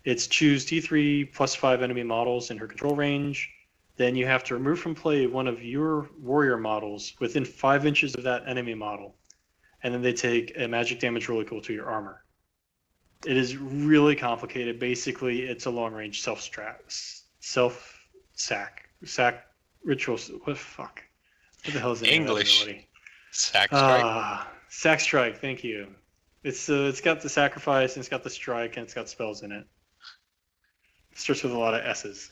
It's choose T3 plus 5 enemy models in her control range. Then you have to remove from play one of your warrior models within 5 inches of that enemy model, and then they take a magic damage roll equal to your armor. It is really complicated. Basically, it's a long range sack ritual. What fuck? What the hell is the name of that English. ability? Sack strike. Sack strike. Thank you. It's got the sacrifice and it's got the strike and it's got spells in it. It starts with a lot of S's.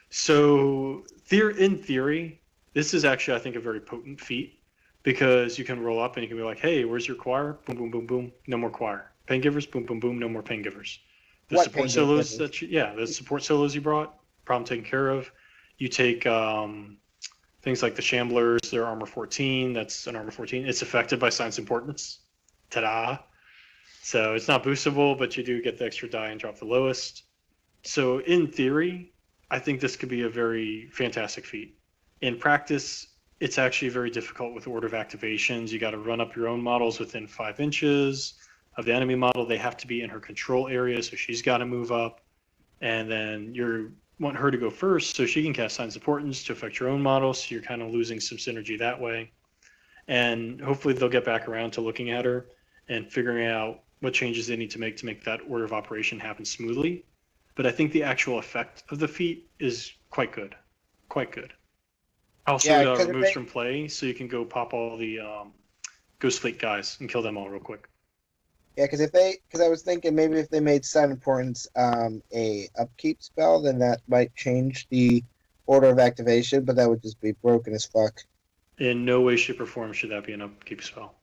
So in theory, this is actually I think a very potent feat because you can roll up and you can be like, hey, where's your choir? Boom, boom, boom, boom. No more choir. Pain givers. Boom, boom, boom. No more pain givers. The What support pain solos givers? the support solos you brought, problem taken care of. You take things like the Shamblers, their armor 14. That's an armor 14. It's affected by Signs of Importance. Ta-da! So it's not boostable, but you do get the extra die and drop the lowest. So in theory, I think this could be a very fantastic feat. In practice, it's actually very difficult with order of activations. You got to run up your own models within 5 inches of the enemy model. They have to be in her control area, so she's got to move up. And then you want her to go first, so she can cast Signs of Importance to affect your own model, so you're kind of losing some synergy that way. And hopefully they'll get back around to looking at her and figuring out what changes they need to make that order of operation happen smoothly. But I think the actual effect of the feat is quite good. Quite good. Also, Yeah, it 'cause if removes they- from play, so you can go pop all the Ghost Fleet guys and kill them all real quick. Yeah, because I was thinking maybe if they made Sign of Importance a upkeep spell, then that might change the order of activation, but that would just be broken as fuck. In no way, shape, or form should that be an upkeep spell.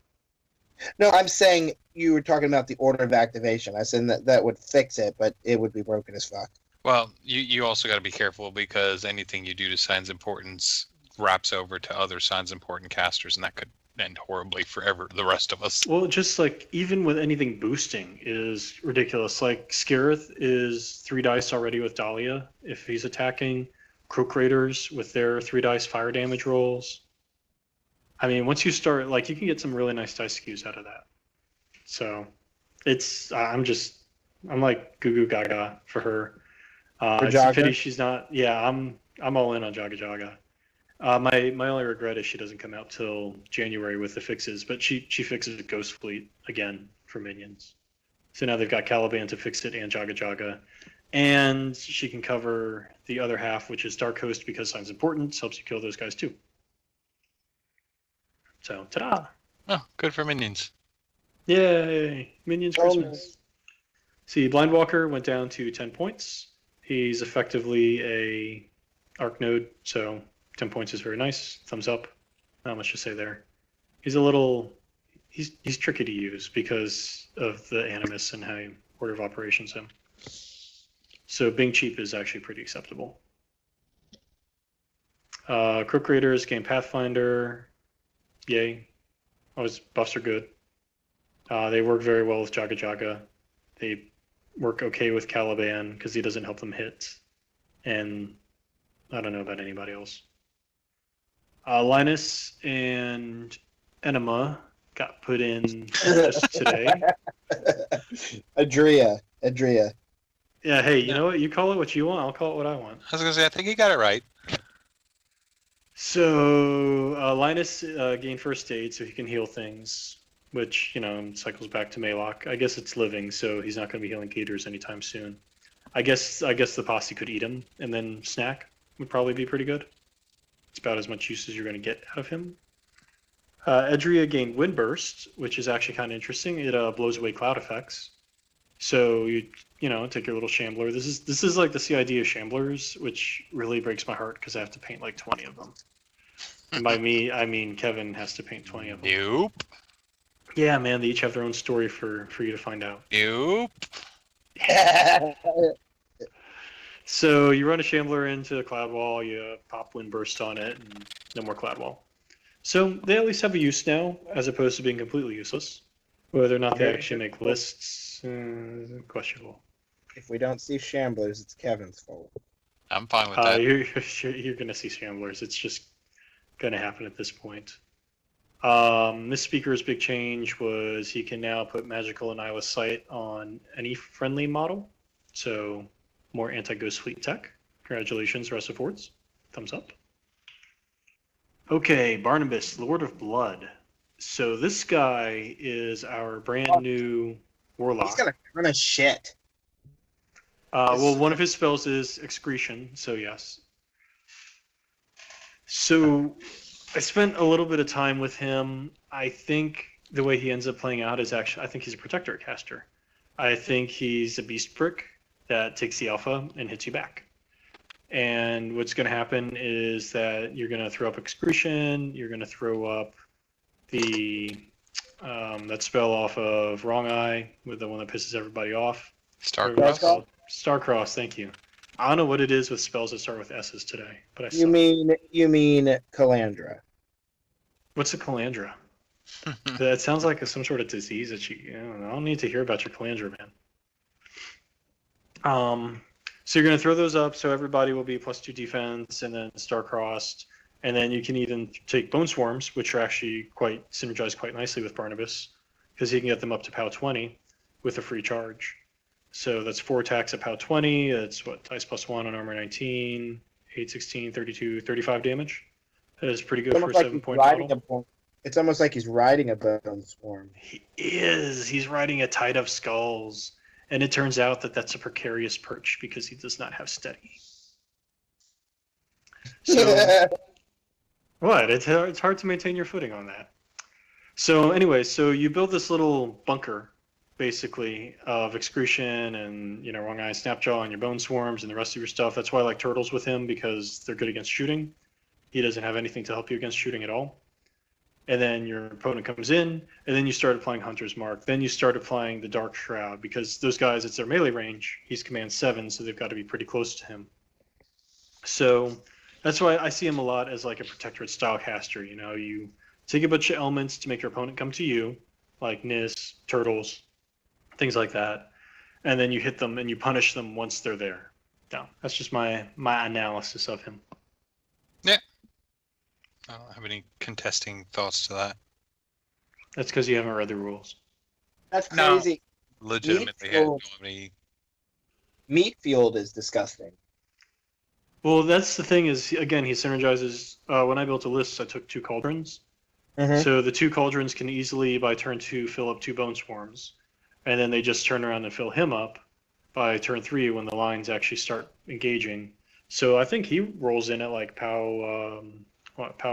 No, I'm saying you were talking about the order of activation. I said that would fix it, but it would be broken as fuck. Well, you also got to be careful because anything you do to Signs Importance wraps over to other Signs Important casters, and that could end horribly forever the rest of us. Well, just like even with anything boosting is ridiculous. Like Scarith is 3 dice already with Dahlia if he's attacking. Croak Raiders with their 3 dice fire damage rolls. I mean, once you start, like, you can get some really nice dice skews out of that. So, I'm like goo goo gaga for her. It's a pity she's not. Yeah, I'm all in on Jaga Jaga. My only regret is she doesn't come out till January with the fixes, but she fixes Ghost Fleet again for minions. So now they've got Caliban to fix it and Jaga Jaga. And she can cover the other half, which is Dark Host, because Signs Importance helps you kill those guys too. So, ta-da! Oh, good for minions. Yay! Minions Christmas. See, Blindwalker went down to 10 points. He's effectively a arc node, so 10 points is very nice. Thumbs up. Not much to say there. He's a little... He's tricky to use because of the Animus and how you order of operations him. So being cheap is actually pretty acceptable. Crook Raiders gain Pathfinder. Yay. Always buffs are good. They work very well with Jaga Jaga. They work okay with Caliban because he doesn't help them hit. And I don't know about anybody else. Linus and Enema got put in just today. Adria. Yeah, hey, you know what? You call it what you want. I'll call it what I want. I was going to say, I think you got it right. So Linus gained first aid, so he can heal things, which, cycles back to Maylock. I guess it's living, so he's not going to be healing Gators anytime soon. I guess the posse could eat him, and then snack would probably be pretty good. It's about as much use as you're going to get out of him. Edria gained Windburst, which is actually kind of interesting. It blows away cloud effects. So you take your little Shambler. This is like the CID of Shamblers, which really breaks my heart because I have to paint like 20 of them. And by me, I mean Kevin has to paint 20 of them. Nope. Yeah, man, they each have their own story for you to find out. Nope. So you run a Shambler into a Cloud Wall, you pop Windburst on it, and no more Cloud Wall. So they at least have a use now, as opposed to being completely useless. Whether or not they actually make lists, questionable. If we don't see Shamblers, it's Kevin's fault. I'm fine with that. You're going to see Shamblers. It's just going to happen at this point. Miss Speaker's big change was he can now put Magical Annihilus Sight on any friendly model. So more anti-Ghost Fleet tech. Congratulations, Rest of Hordes. Thumbs up. Okay, Barnabus, Lord of Blood. So this guy is our brand new Warlock. He's got a ton of shit. Well, one of his spells is Excretion, so yes. So I spent a little bit of time with him. I think the way he ends up playing out is actually, I think he's a Protector caster. I think he's a Beast Prick that takes the Alpha and hits you back. And what's going to happen is that you're going to throw up Excretion, you're going to throw up the that spell off of Wrong Eye, with the one that pisses everybody off. Starcross? Starcross, thank you. I don't know what it is with spells that start with S's today, but I You mean Calandra. What's a Calandra? That sounds like some sort of disease that I don't need to hear about your Calandra, man. So you're going to throw those up, so everybody will be +2 defense, and then Star-Crossed, and then you can even take Bone Swarms, which are actually synergized quite nicely with Barnabas, because he can get them up to POW 20 with a free charge. So that's 4 attacks at POW 20, that's dice +1 on armor 19, 8, 16, 32, 35 damage. That is pretty good for a 7-point model. It's almost like he's riding a Bone Swarm. He is. He's riding a Tide of Skulls. And it turns out that that's a precarious perch because he does not have steady. So, what? It's hard to maintain your footing on that. So anyway, so you build this little bunker basically, of excretion and wrong eye, snapjaw, and your bone swarms and the rest of your stuff. That's why I like turtles with him, because they're good against shooting. He doesn't have anything to help you against shooting at all. And then your opponent comes in, and then you start applying Hunter's Mark. Then you start applying the Dark Shroud, because those guys, it's their melee range. He's command 7, so they've got to be pretty close to him. So that's why I see him a lot as like a Protectorate style caster. You take a bunch of elements to make your opponent come to you, like Nis, turtles, things like that, and then you hit them and you punish them once they're there. No, that's just my analysis of him. Yeah. I don't have any contesting thoughts to that. That's because you haven't read the rules. That's No. crazy. Legitimately, Meat don't field. have any. Meat field is disgusting. Well, that's the thing is, again, he synergizes. When I built a list, I took 2 cauldrons. Mhm. So the 2 cauldrons can easily, by turn 2, fill up 2 bone swarms. And then they just turn around and fill him up by turn 3 when the lines actually start engaging. So I think he rolls in at like POW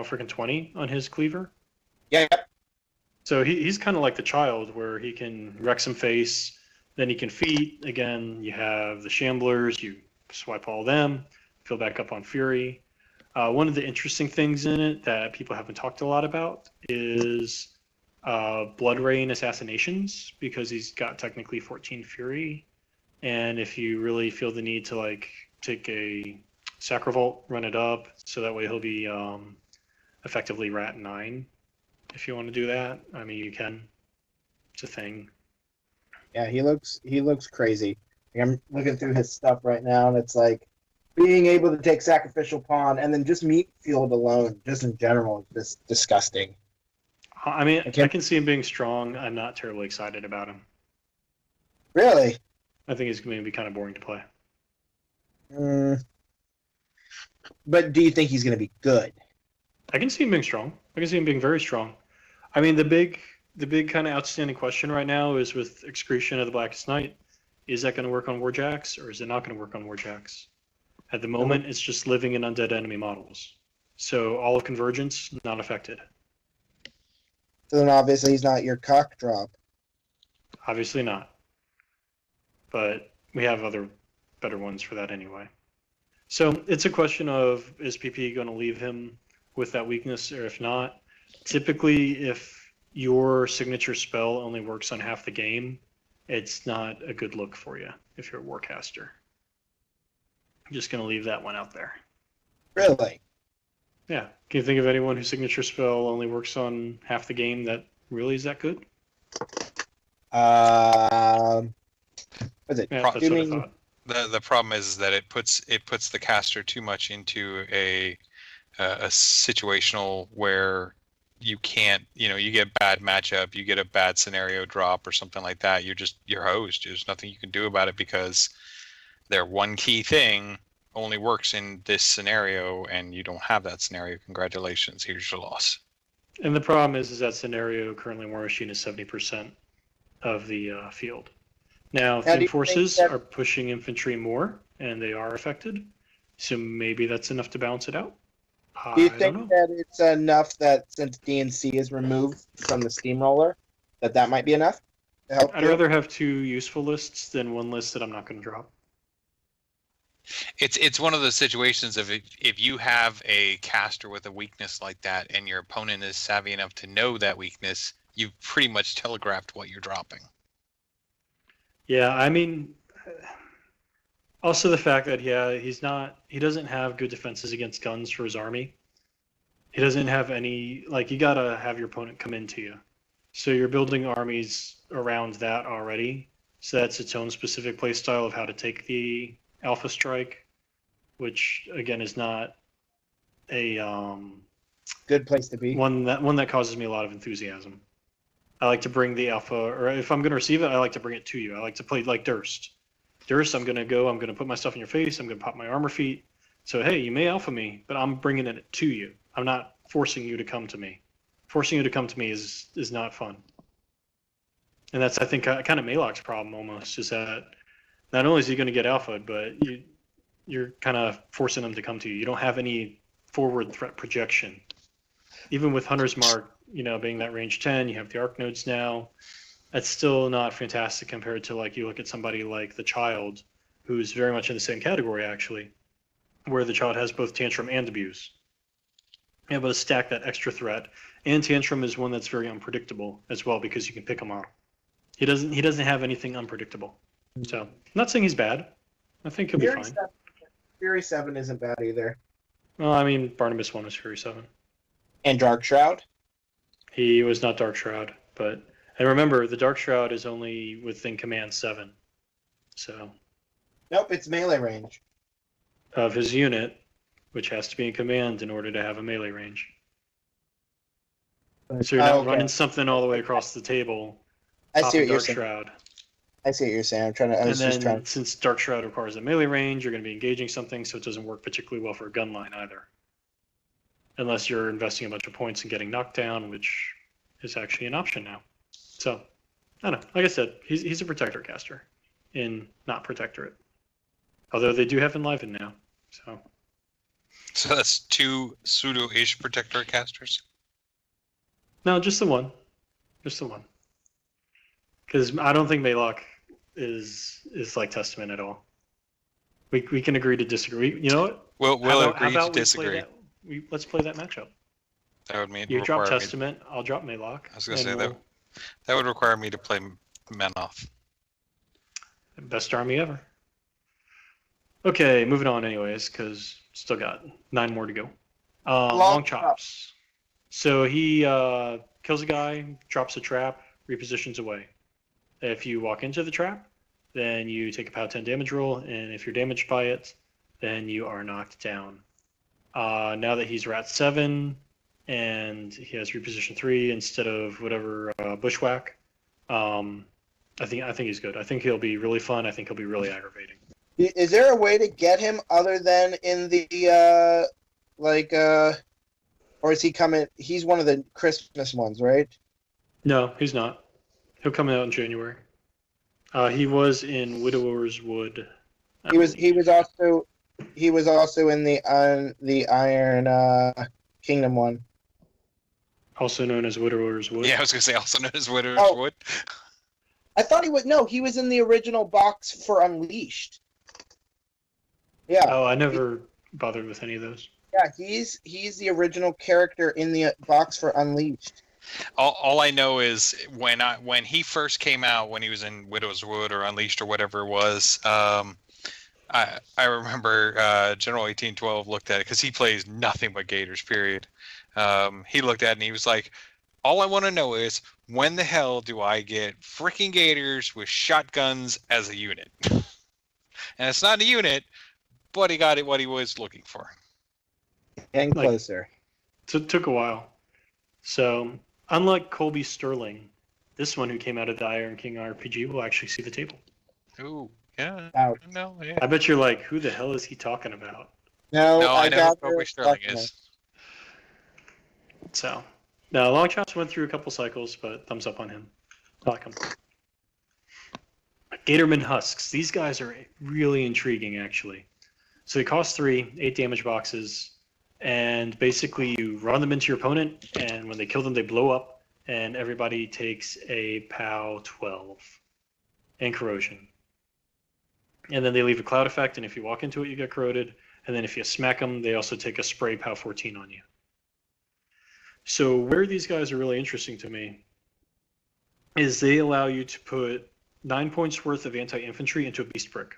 freaking 20 on his cleaver. Yeah. So he's kind of like the child, where he can wreck some face, then he can feat. Again, you have the Shamblers, you swipe all them, fill back up on Fury. One of the interesting things in it that people haven't talked a lot about is Blood Rain Assassinations, because he's got technically 14 Fury. And if you really feel the need to like take a Sacravolt, run it up, so that way he'll be effectively Rat 9. If you want to do that, I mean, you can. It's a thing. Yeah, he looks crazy. I'm looking through his stuff right now, and it's like being able to take Sacrificial Pawn and then just Meat Field alone, just in general, is just disgusting. I mean, I can see him being strong. I'm not terribly excited about him. Really? I think he's going to be kind of boring to play. But do you think he's going to be good? I can see him being strong. I can see him being very strong. I mean, the big kind of outstanding question right now is with Excretion of the Blackest Night. Is that going to work on Warjacks, or is it not going to work on Warjacks? At the moment, it's just living in undead enemy models. So all of Convergence, not affected. So then obviously he's not your cock drop. Obviously not. But we have other better ones for that anyway. So it's a question of, is PP going to leave him with that weakness, or if not? Typically, if your signature spell only works on half the game, it's not a good look for you if you're a Warcaster. I'm just going to leave that one out there. Really? Yeah. Can you think of anyone whose signature spell only works on half the game that really is that good? What's it? Yeah, that's what I Dooming- thought. The problem is that it puts the caster too much into a situational where you can't, you get bad matchup, you get a bad scenario drop or something like that. You're hosed. There's nothing you can do about it, because their one key thing only works in this scenario, and you don't have that scenario. Congratulations, here's your loss. And the problem is that scenario currently Warmachine is 70% of the field. Now, How do Thin you Forces think that- are pushing infantry more, and they are affected. So maybe that's enough to balance it out. Do you I think don't know. that it's enough that since DNC is removed from the Steamroller, that might be enough to help? I'd rather have 2 useful lists than one list that I'm not going to drop. It's one of those situations of if you have a caster with a weakness like that, and your opponent is savvy enough to know that weakness, you've pretty much telegraphed what you're dropping. Yeah, I mean, also the fact that he doesn't have good defenses against guns for his army. He doesn't have any, like, you gotta have your opponent come into you. So you're building armies around that already. So that's its own specific playstyle of how to take the Alpha Strike, which again is not a Good place to be. one that causes me a lot of enthusiasm. I like to bring the Alpha, or if I'm going to receive it, I like to bring it to you. I like to play like Durst. Durst, I'm going to put my stuff in your face, I'm going to pop my armor feat. So, hey, you may Alpha me, but I'm bringing it to you. I'm not forcing you to come to me. Forcing you to come to me is not fun. And that's, I think, kind of Malok's problem almost, is that not only is he going to get Alpha'd, but you're kind of forcing them to come to you. You don't have any forward threat projection. Even with Hunter's Mark, being that range 10, you have the arc nodes now. that's still not fantastic compared to like you look at somebody like the Child, who's very much in the same category actually, where the Child has both Tantrum and Abuse. Able to stack that extra threat, and Tantrum is one that's very unpredictable as well because you can pick him out. He doesn't have anything unpredictable. So I'm not saying he's bad. I think he'll be fine. Fury 7 isn't bad either. Well, I mean, Barnabus 1 was Fury 7. And Dark Shroud? He was not Dark Shroud, but and remember, the Dark Shroud is only within Command 7. So Nope, it's melee range. of his unit, which has to be in command in order to have a melee range. So you're not running something all the way across the table. I see what you're Dark saying. Shroud. I see what you're saying. Since Dark Shroud requires a melee range, you're going to be engaging something, so it doesn't work particularly well for a gun line either. Unless you're investing a bunch of points and getting knocked down, which is actually an option now. So, I don't know. Like I said, he's a Protector caster in not Protectorate. Although they do have Enliven now. So that's 2 pseudo-ish Protector casters? No, just the one. Just the one. Because I don't think Maylock is like Testament at all. We can agree to disagree. You know what? We'll agree to disagree. Let's play that matchup. That would mean You drop Testament, I'll drop Maylock. I was going to say that would require me to play Menoth. Best army ever. Okay, moving on anyways, because still got 9 more to go. Long Chops. So he kills a guy, drops a trap, repositions away. If you walk into the trap, then you take a POW 10 damage roll, and if you're damaged by it, then you are knocked down. Now that he's Rat 7, and he has reposition 3 instead of whatever Bushwhack, I think he's good. I think he'll be really fun. I think he'll be really aggravating. Is there a way to get him other than in the or is he coming? He's one of the Christmas ones, right? No, he's not. He'll come out in January. He was in Widower's Wood. He was also in the Iron Kingdom one. Also known as Widower's Wood. Yeah, I was going to say also known as Widower's Wood. I thought he was. No, he was in the original box for Unleashed. Yeah. Oh, I never bothered with any of those. Yeah, he's the original character in the box for Unleashed. All I know is when he first came out, when he was in Widow's Wood or Unleashed or whatever it was, I remember General 1812 looked at it because he plays nothing but Gators. Period. He looked at it and he was like, "All I want to know is when the hell do I get freaking Gators with shotguns as a unit?" And it's not a unit, but he got it what he was looking for. And closer. Took a while. So, unlike Colby Sterling, this one who came out of the Iron King RPG will actually see the table. Ooh, yeah. Ouch. No, yeah. I bet you're like, who the hell is he talking about? No, I know who Colby Sterling is. So, now Long Chops went through a couple cycles, but thumbs up on him. I like him. Gatorman Husks. These guys are really intriguing, actually. So they cost 3, 8 damage boxes, and basically you run them into your opponent, and when they kill them, they blow up, and everybody takes a POW 12 and corrosion. And then they leave a cloud effect, and if you walk into it, you get corroded. And then if you smack them, they also take a spray POW 14 on you. So where these guys are really interesting to me is they allow you to put 9 points worth of anti-infantry into a beast brick.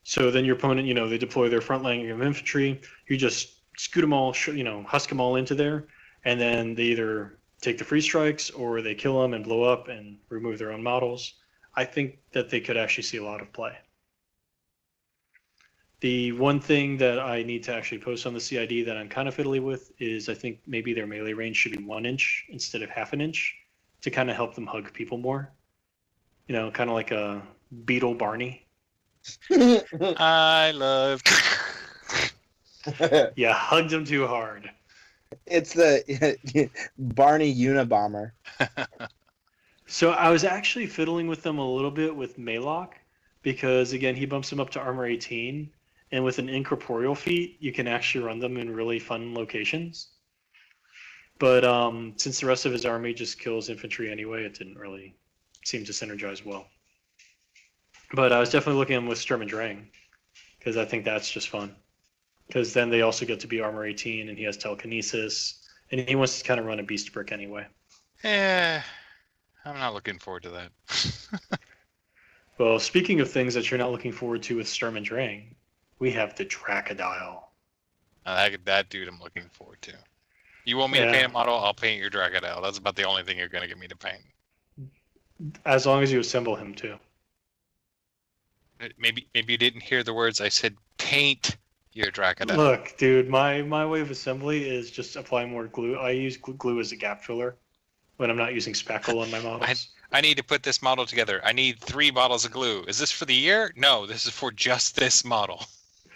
So then your opponent, they deploy their front line of infantry. You just scoot them all, husk them all into there, and then they either take the free strikes or they kill them and blow up and remove their own models. I think that they could actually see a lot of play. The one thing that I need to actually post on the CID that I'm kind of fiddly with is I think maybe their melee range should be 1 inch instead of half an inch to kind of help them hug people more. Kind of like a Beetle Barney. I love. Yeah, hugged him too hard. It's the Barney Unabomber. So I was actually fiddling with them a little bit with Maylock because, again, he bumps him up to armor 18. And with an incorporeal feat, you can actually run them in really fun locations. But since the rest of his army just kills infantry anyway, it didn't really seem to synergize well. But I was definitely looking at him with Sturm and Drang, because I think that's just fun. Because then they also get to be Armor 18, and he has Telekinesis, and he wants to kind of run a Beast Brick anyway. I'm not looking forward to that. Well, speaking of things that you're not looking forward to with Sturm and Drang, we have the Dracodile. That dude I'm looking forward to. You want me to paint a model? I'll paint your Dracodile. That's about the only thing you're going to get me to paint. As long as you assemble him, too. Maybe you didn't hear the words. I said paint your Dracodile. Look, dude, my way of assembly is just apply more glue. I use glue as a gap filler when I'm not using spackle on my models. I need to put this model together. I need 3 bottles of glue. Is this for the year? No, this is for just this model.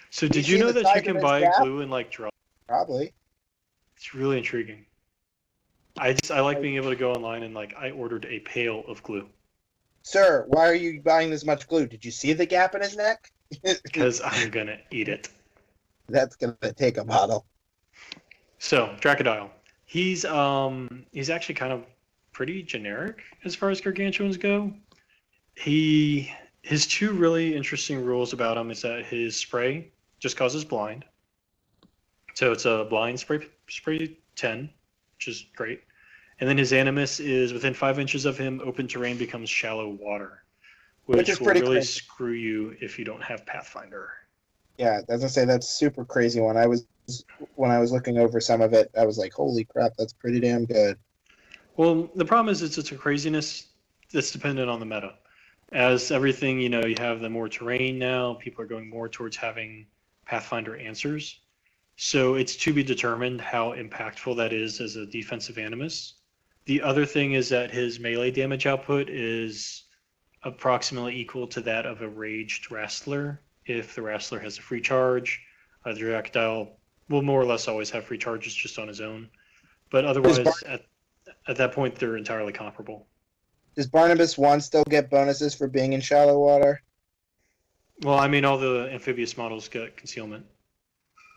So did you know that you can buy glue and like draw? Probably. It's really intriguing. I like being able to go online and like I ordered a pail of glue. Sir, why are you buying this much glue? Did you see the gap in his neck? Because I'm gonna eat it. That's gonna take a bottle. So Dracodile, he's actually kind of pretty generic as far as gargantuans go. His 2 really interesting rules about him is that his spray just causes blind. So it's a blind spray 10, which is great. And then his animus is within 5 inches of him, open terrain becomes shallow water, which is will really crazy. Screw you if you don't have Pathfinder. Yeah, as I say, that's super crazy. When I was looking over some of it, I was like, holy crap, that's pretty damn good. Well, the problem is it's a craziness that's dependent on the meta. As everything, you have the more terrain now, people are going more towards having Pathfinder answers. So it's to be determined how impactful that is as a defensive animus. The other thing is that his melee damage output is approximately equal to that of a raged Wrestler. If the Wrestler has a free charge, the Dracodile will more or less always have free charges just on his own. But otherwise, at that point, they're entirely comparable. Does Barnabus 1 still get bonuses for being in shallow water? Well, I mean, all the amphibious models get concealment.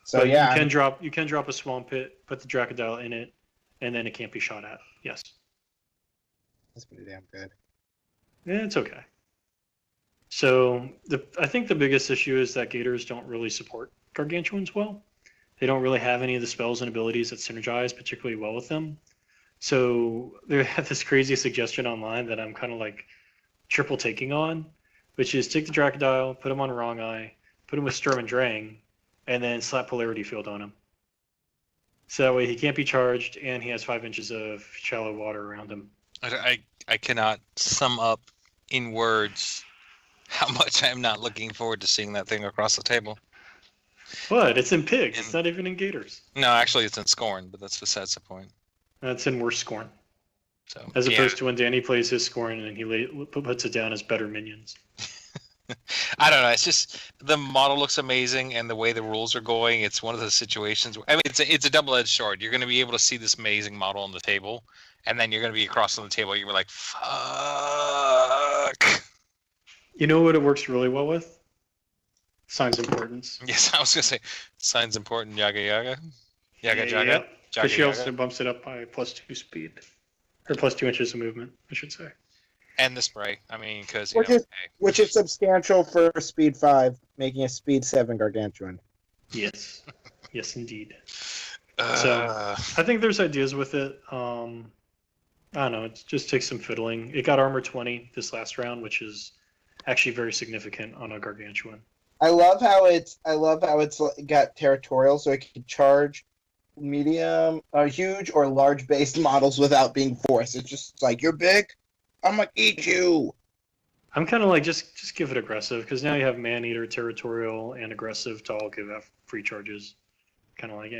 So but yeah, you can drop a swamp pit, put the Dracodile in it, and then it can't be shot at. Yes. That's pretty damn good. Yeah, it's okay. So I think the biggest issue is that Gators don't really support Gargantuans well. They don't really have any of the spells and abilities that synergize particularly well with them. So they have this crazy suggestion online that I'm kind of like triple taking on, which is take the Dracodile, put him on Wrong Eye, put him with Sturm and Drang, and then slap Polarity Field on him. So that way he can't be charged, and he has 5 inches of shallow water around him. I cannot sum up in words how much I'm not looking forward to seeing that thing across the table. What? It's in Pigs. It's not even in Gators. No, actually, it's in Scorn, but that's besides the point. That's in worse Scorn. So as opposed to when Danny plays his Scorn and he puts it down as better minions. I don't know. It's just the model looks amazing, and the way the rules are going, it's one of those situations. I mean, it's a double-edged sword. You're going to be able to see this amazing model on the table, and then you're going to be across on the table. You're like, fuck. You know what it works really well with? Signs Importance. Yes, I was going to say Signs Important. Yaga yaga. Yaga jaga. Yep. But she also bumps it up by +2 speed, or +2 inches of movement, I should say. And the spray. I mean, because which is substantial for Speed 5, making a Speed 7 Gargantuan. Yes, yes, indeed. So I think there's ideas with it. I don't know. It just takes some fiddling. It got armor 20 this last round, which is actually very significant on a Gargantuan. I love how it's got territorial, so it can charge medium, huge or large based models without being forced. It's just like, you're big, I'm gonna eat you. I'm kind of like just give it aggressive, because now you have Maneater, territorial, and aggressive to all give out free charges. Kind of like,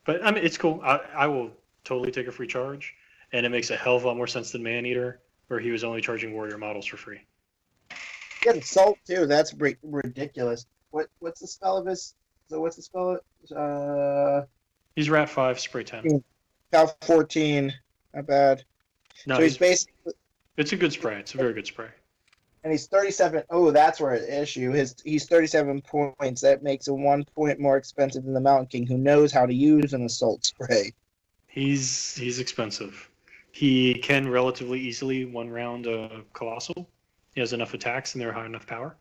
but I mean, it's cool. I will totally take a free charge, and it makes a hell of a lot more sense than Maneater, where he was only charging warrior models for free. Get Assault too. That's ridiculous. What's the spell of his? So what's the spell? He's Rat 5, Spray 10. Cal 14. Not bad. No, so he's basically. It's a good spray. It's a very good spray. And he's 37. Oh, that's where the issue. He's 37 points. That makes him 1 point more expensive than the Mountain King, who knows how to use an assault spray. He's expensive. He can relatively easily one round a Colossal. He has enough attacks and they're high enough power.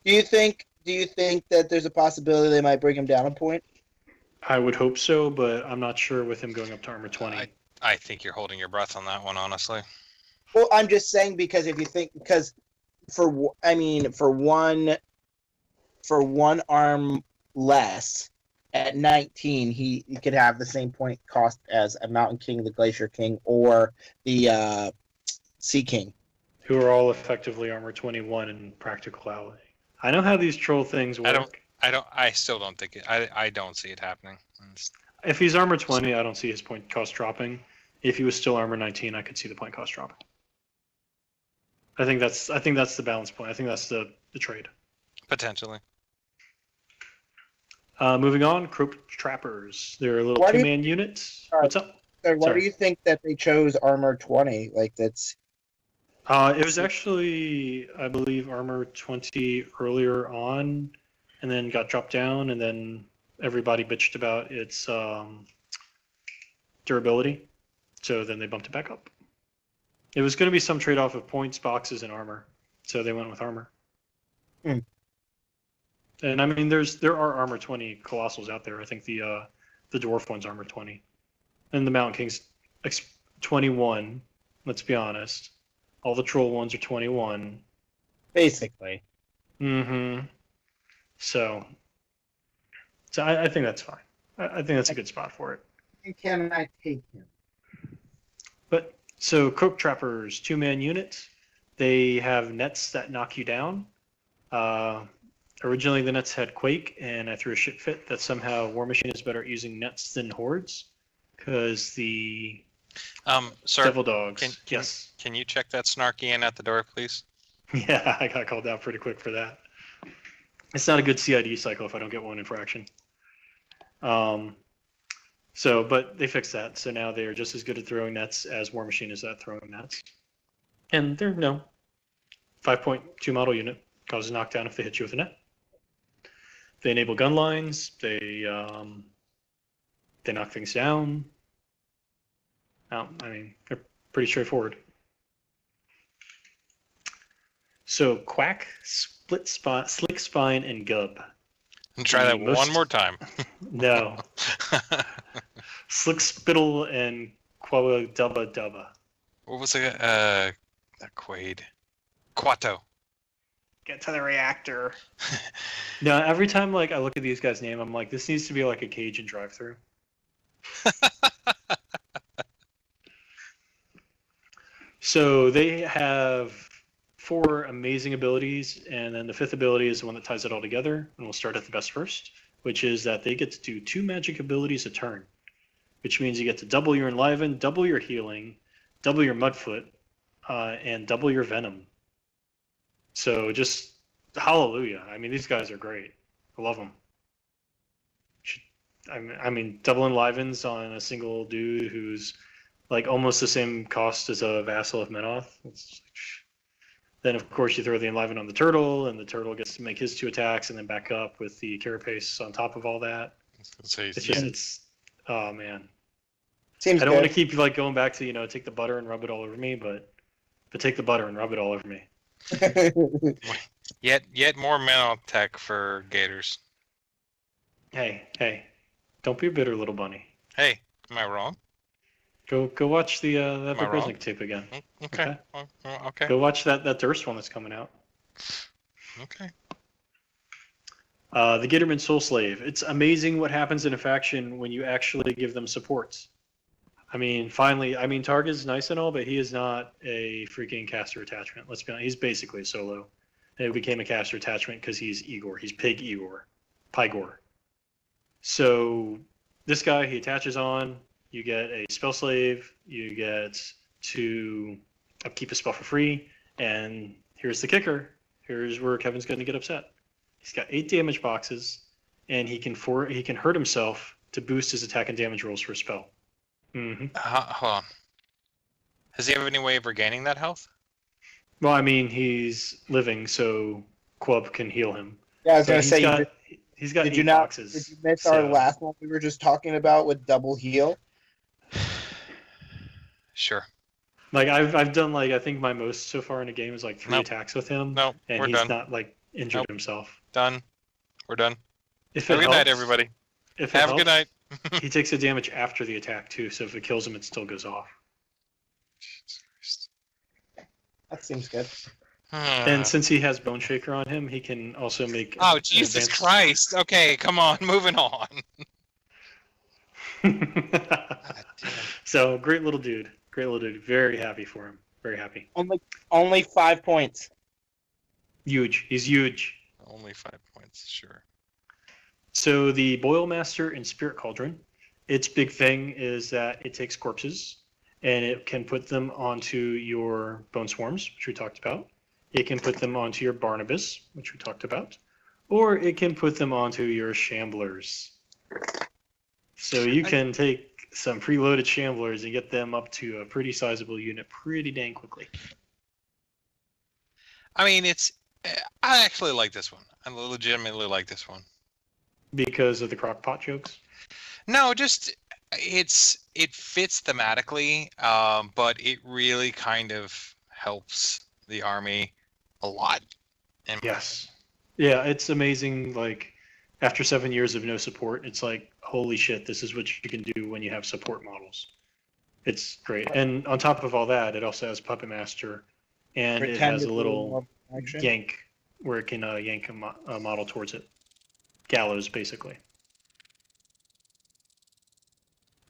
Do you think that there's a possibility they might bring him down a point? I would hope so, but I'm not sure with him going up to armor 20. I think you're holding your breath on that one, honestly. Well, I'm just saying because for one arm less at 19, he could have the same point cost as a Mountain King, the Glacier King, or the Sea King, who are all effectively armor 21 in practicality. I know how these troll things work. I still don't think it. I don't see it happening. If he's armor 20, I don't see his point cost dropping. If he was still armor 19, I could see the point cost dropping. I think that's the balance point. I think that's the trade. Potentially. Moving on, Croak Trappers. They're a little two-man units. What's up? Why do you think that they chose armor 20? Like that's. It was actually, I believe, armor 20 earlier on, and then got dropped down, and then everybody bitched about its durability. So then they bumped it back up. It was going to be some trade-off of points, boxes, and armor. So they went with armor. And I mean, there are armor 20 Colossals out there. I think the dwarf one's armor 20, and the Mountain King's 21. Let's be honest. All the troll ones are 21. Basically. Mm-hmm. So I think that's fine. I think that's a good spot for it. Can I take him? But so Croak Trappers, two-man units. They have nets that knock you down. Originally, the nets had Quake, and I threw a shit fit that somehow Warmachine is better at using nets than Hordes, because the sir, Devil Dogs. Yes. Can you check that snarky in at the door, please? Yeah, I got called out pretty quick for that. It's not a good CID cycle if I don't get one infraction. But they fixed that, so now they are just as good at throwing nets as Warmachine is at throwing nets. And they're 5.2 model unit, causes knockdown if they hit you with a net. They enable gun lines. They knock things down. I mean, they're pretty straightforward. So Quack, Slick Spine, and Gub. And try that one more time. No. Slick Spittle and Quawa Dubba Dubba. What was it? That Quaid. Quato. Get to the reactor. No, every time I look at these guys' name, I'm like, this needs to be like a Cajun drive-through. So they have 4 amazing abilities, and then the 5th ability is the one that ties it all together, and we'll start at the best first, which is that they get to do 2 magic abilities a turn, which means you get to double your Enliven, double your Healing, double your Mudfoot, and double your Venom. So just hallelujah. I mean, these guys are great. I love them. I mean, double Enlivens on a single dude who's almost the same cost as a Vassal of Menoth. Then, of course, you throw the Enliven on the Turtle, and the Turtle gets to make his 2 attacks and then back up with the Carapace on top of all that. Oh, man. Seems I don't good. want to keep going back to, take the butter and rub it all over me, but take the butter and rub it all over me. Yet more Menoth tech for Gators. Hey, don't be a bitter little bunny. Hey, am I wrong? Go watch the Epic Resnick tape again. Okay. Okay. Go watch that Durst one that's coming out. Okay. The Gitterman Soul Slave. It's amazing what happens in a faction when you actually give them supports. I mean, finally, Targa's nice and all, but he is not a freaking caster attachment. Let's be honest. He's basically a solo. It became a caster attachment because he's Igor. He's Pig Igor. Pygor. So this guy, he attaches on. You get a spell slave. You get to upkeep a spell for free. And here's the kicker. Here's where Kevin's going to get upset. He's got 8 damage boxes, and he can hurt himself to boost his attack and damage rolls for a spell. Mm-hmm. Hold on. Does he have any way of regaining that health? Well, I mean, he's living, so Quub can heal him. Yeah, I was going to say, he's got 8 did you boxes. Did you miss our last one we were just talking about with double heal? Sure. Like I've done like I think my most so far in a game is like 3 Nope. attacks with him. Nope, And we're he's done. not like injured Nope. himself. Done. We're done. If Have it a good night, helps, everybody. If it Have a good night. helps, he takes the damage after the attack too. So if it kills him, it still goes off. That seems good. And since he has Bone Shaker on him, he can also make. Oh, an Jesus advanced- Christ. Okay, come on. Moving on. God damn. So great little dude. Great little dude. Very happy for him. Very happy. Only 5 points. Huge. He's huge. Only 5 points, sure. So the Boil Master in Spirit Cauldron, its big thing is that it takes corpses and it can put them onto your Bone Swarms, which we talked about. It can put them onto your Barnabus, which we talked about. Or it can put them onto your Shamblers. So you can take some preloaded Shamblers and get them up to a pretty sizable unit pretty dang quickly. I mean, I actually like this one. I legitimately like this one. Because of the crockpot jokes? No, just it fits thematically, but it really kind of helps the army a lot. Yes. Yeah, it's amazing. Like, after 7 years of no support, it's like, holy shit, this is what you can do when you have support models. It's great. And on top of all that, it also has Puppet Master, and it has a little yank where it can yank a model towards it. Gallows, basically.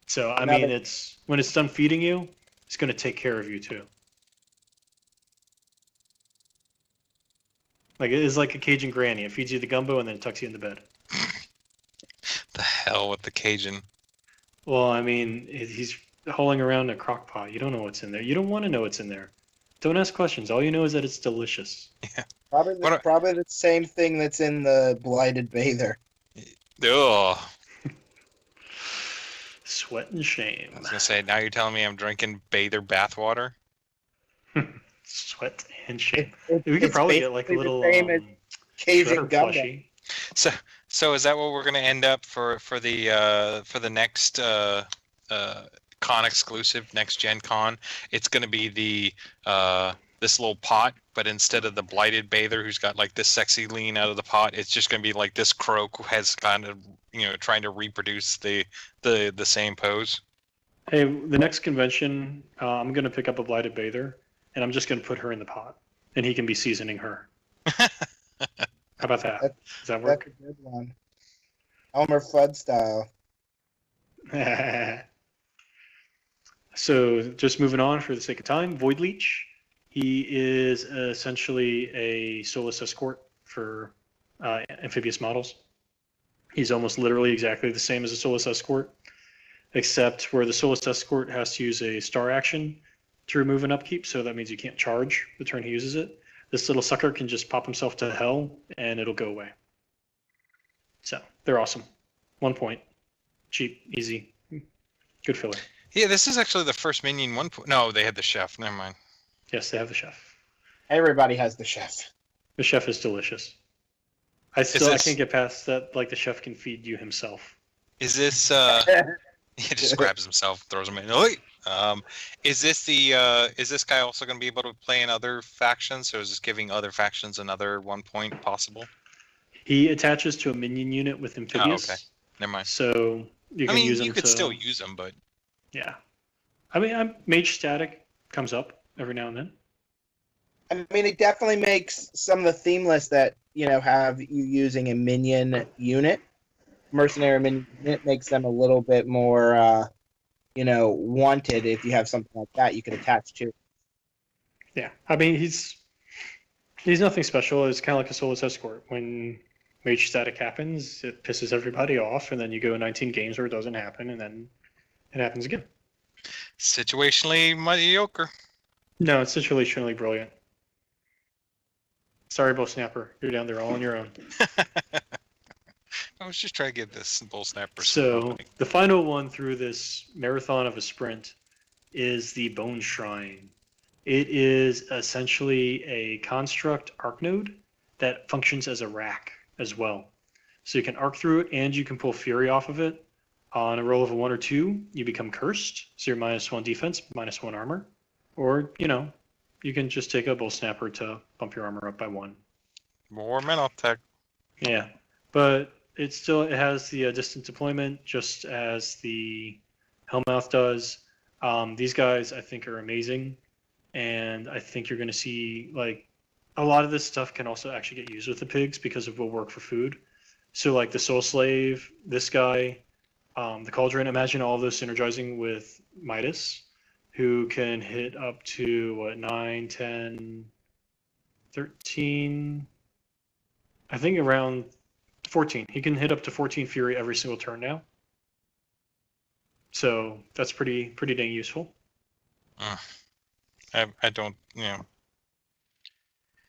So, I mean, it's when it's done feeding you, it's going to take care of you, too. Like, it is like a Cajun granny. It feeds you the gumbo and then it tucks you in the bed. The hell with the Cajun. Well, I mean, he's hauling around a crock pot. You don't know what's in there. You don't want to know what's in there. Don't ask questions. All you know is that it's delicious. Yeah. Probably the same thing that's in the Blighted Bather. Ugh. Sweat and shame. I was gonna say, now you're telling me I'm drinking bather bathwater. Sweat and shame. We could probably get like a little Cajun gumbo. plushie. So is that what we're gonna end up for the next con exclusive next gen con? It's gonna be the this little pot, but instead of the blighted bather who's got like this sexy lean out of the pot, it's just gonna be like this croak who has kind of trying to reproduce the same pose. Hey, the next convention, I'm gonna pick up a blighted bather, and I'm just gonna put her in the pot, and he can be seasoning her. How about that? Does that work? That's a good one. Elmer Fudd style. So, just moving on for the sake of time, Void Leech. He is essentially a Soulless Escort for amphibious models. He's almost literally exactly the same as a Soulless Escort, except where the Soulless Escort has to use a star action to remove an upkeep, so that means you can't charge the turn he uses it. This little sucker can just pop himself to hell, and it'll go away. So, they're awesome. 1 point. Cheap, easy, good filler. Yeah, this is actually the first minion 1 point. No, they had the chef. Never mind. Yes, they have the chef. Everybody has the chef. The chef is delicious. I can't get past that. Like, the chef can feed you himself. Is this? He just grabs himself, throws him in. Oi! Is this guy also going to be able to play in other factions, or is this giving other factions another 1 point possible? He attaches to a minion unit with amphibious. Oh, okay. Never mind. So you can use him. You could still use them, but yeah. I mean, Mage Static comes up every now and then. I mean, it definitely makes some of the theme lists that have you using a minion unit, mercenary minion unit, makes them a little bit more, wanted. If you have something like that, you can attach to. Yeah, I mean, he's nothing special. It's kind of like a Soulless Escort. When Mage Static happens, it pisses everybody off, and then you go 19 games where it doesn't happen, and then it happens again. Situationally mediocre. No, it's situationally brilliant. Sorry, Bull Snapper. You're down there all on your own. I was just trying to get this Bull Snapper. So, the final one through this marathon of a sprint is the Bone Shrine. It is essentially a construct arc node that functions as a rack as well. So you can arc through it and you can pull Fury off of it. On a roll of a 1 or 2, you become cursed, so you're -1 defense, -1 armor. Or, you can just take a bow snapper to bump your armor up by 1. More mental tech. Yeah, but it has the distant deployment, just as the Hellmouth does. These guys, I think, are amazing, and I think you're going to see, like, a lot of this stuff can also actually get used with the pigs because it will work for food. So, like, the Soul Slave, this guy, the Cauldron, imagine all of those synergizing with Midas, who can hit up to, 9, 10, 13... I think around 14. He can hit up to 14 Fury every single turn now. So that's pretty dang useful. I don't,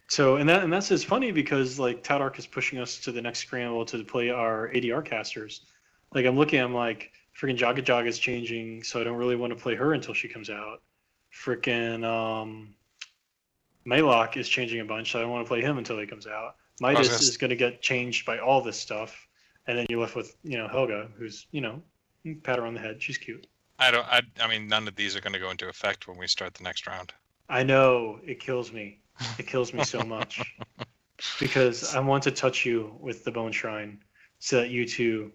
So and that's just funny because like Taudark is pushing us to the next scramble to play our ADR casters. Like I'm like freaking Jaga Jaga is changing, so I don't really want to play her until she comes out. Freaking Maylock is changing a bunch, so I don't want to play him until he comes out. Midas is going to get changed by all this stuff, and then you're left with Helga, who's pat her on the head. She's cute. I mean, none of these are going to go into effect when we start the next round. I know, it kills me. It kills me so much because I want to touch you with the Bone Shrine so that you too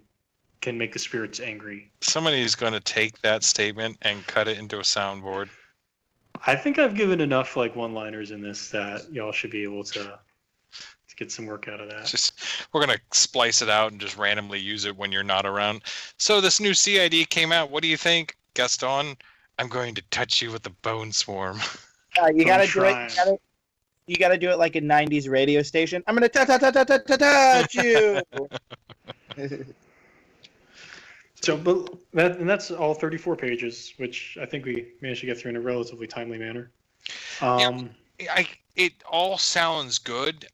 can make the spirits angry. Somebody's going to take that statement and cut it into a soundboard. I think I've given enough like one-liners in this that y'all should be able to get some work out of that. We're going to splice it out and just randomly use it when you're not around. So this new CID came out. What do you think, Gaston? I'm going to touch you with the Bone Swarm. You got to do it. You got to do it like a 90s radio station. I'm going to touch you. So, but that's all 34 pages, which I think we managed to get through in a relatively timely manner. It all sounds good.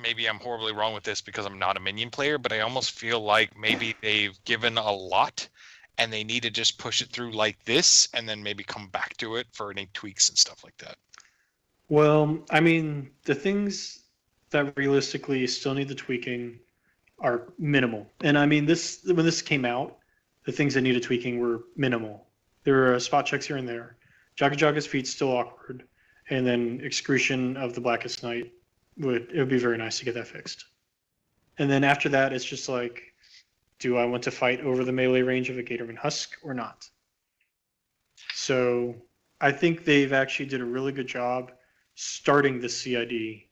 Maybe I'm horribly wrong with this because I'm not a minion player, but I almost feel like maybe they've given a lot and they need to just push it through like this and then maybe come back to it for any tweaks and stuff like that. Well, I mean, the things that realistically still need the tweaking are minimal. And I mean, when this came out, the things that needed tweaking were minimal. There were spot checks here and there. Jaga Jaga's feet's still awkward. And then Excretion of the Blackest Night, it would be very nice to get that fixed. And then after that, it's just like, do I want to fight over the melee range of a Gatorman Husk or not? So I think they've actually did a really good job starting the CID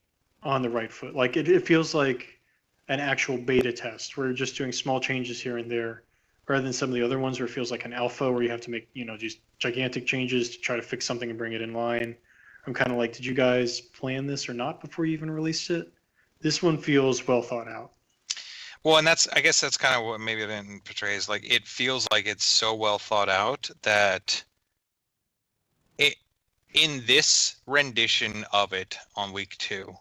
on the right foot. Like it feels like an actual beta test where you're just doing small changes here and there, rather than some of the other ones where it feels like an alpha where you have to make these gigantic changes to try to fix something and bring it in line. I'm kind of like, did you guys plan this or not before you even released it? This one feels well thought out. Well, and I guess that's kind of what maybe it didn't portray is like it feels like it's so well thought out that in this rendition of it on week 2,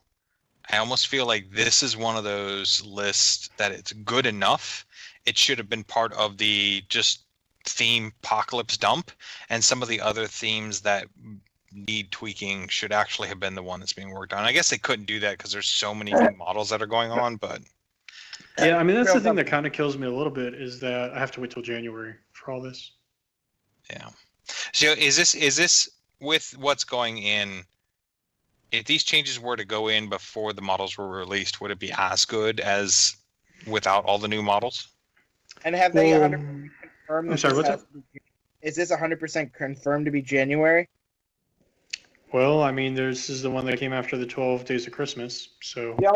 I almost feel like this is one of those lists that it's good enough. It should have been part of the just theme apocalypse dump, and some of the other themes that need tweaking should actually have been the one that's being worked on. I guess they couldn't do that because there's so many new models that are going on, but yeah, I mean that's the thing that kind of kills me a little bit is that I have to wait till January for all this. Yeah. So is this with what's going in? If these changes were to go in before the models were released, would it be as good as without all the new models? And have they 100% confirmed? I'm sorry, what's that? Is this 100% confirmed to be January? Well, I mean, this is the one that came after the 12 Days of Christmas, so... The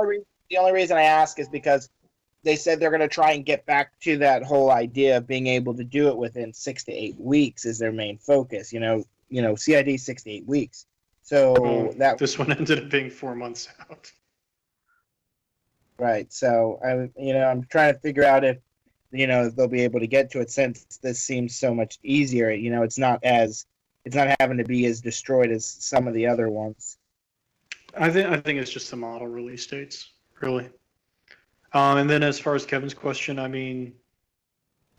only reason I ask is because they said they're going to try and get back to that whole idea of being able to do it within 6 to 8 weeks is their main focus. CID 6 to 8 weeks. So this one ended up being 4 months out. Right. So I'm trying to figure out if they'll be able to get to it since this seems so much easier. It's not having to be as destroyed as some of the other ones. I think it's just the model release dates, really. And then as far as Kevin's question, I mean,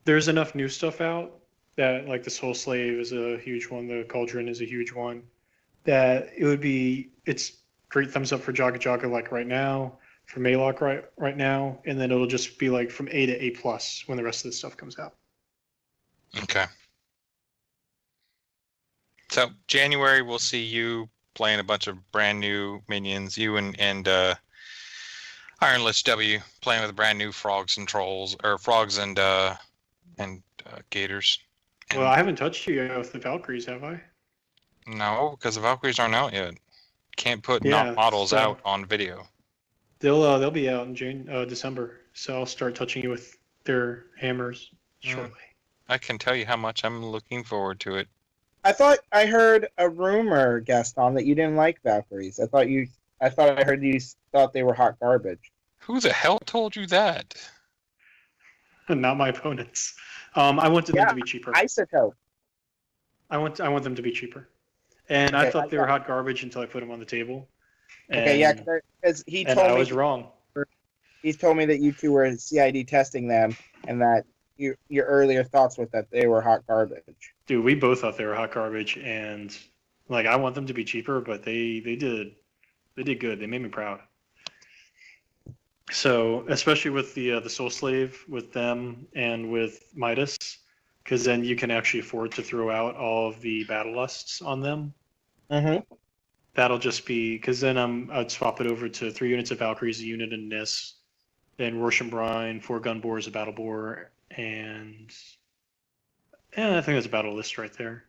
there's enough new stuff out that like the Soul Slave is a huge one, the Cauldron is a huge one, that it's great thumbs up for Jaga Jaga like right now. for Maylock right now, and then it'll just be like from A to A+ when the rest of the stuff comes out. Okay. So January, we'll see you playing a bunch of brand new minions. You and Ironless W playing with brand new frogs and trolls, or frogs and gators. And Well, I haven't touched you yet with the Valkyries, have I? no, because the Valkyries aren't out yet. Can't put Yeah, models so out on video. they'll be out in December. So I'll start touching you with their hammers shortly. I can tell you how much I'm looking forward to it. I thought I heard a rumor, Gaston, that you didn't like Valkyries. I thought I heard you thought they were hot garbage. Who the hell told you that? Not my opponents. I wanted them to be cheaper. Isotope. I want them to be cheaper. And Okay, I thought they were hot garbage until I put them on the table. Okay, yeah, because he and told I me was wrong. He told me that you two were CID testing them, and that your earlier thoughts were that they were hot garbage. Dude, we both thought they were hot garbage, and like I want them to be cheaper, but they did good. They made me proud. So especially with the Soul Slave, with them and with Midas, because then you can actually afford to throw out all of the battle lusts on them. Mm-hmm. That'll just be because then I'd swap it over to 3 units of Valkyries, a unit in Nis, then Roshan Brine, 4 gun bores, a battle bore, and I think that's a battle list right there.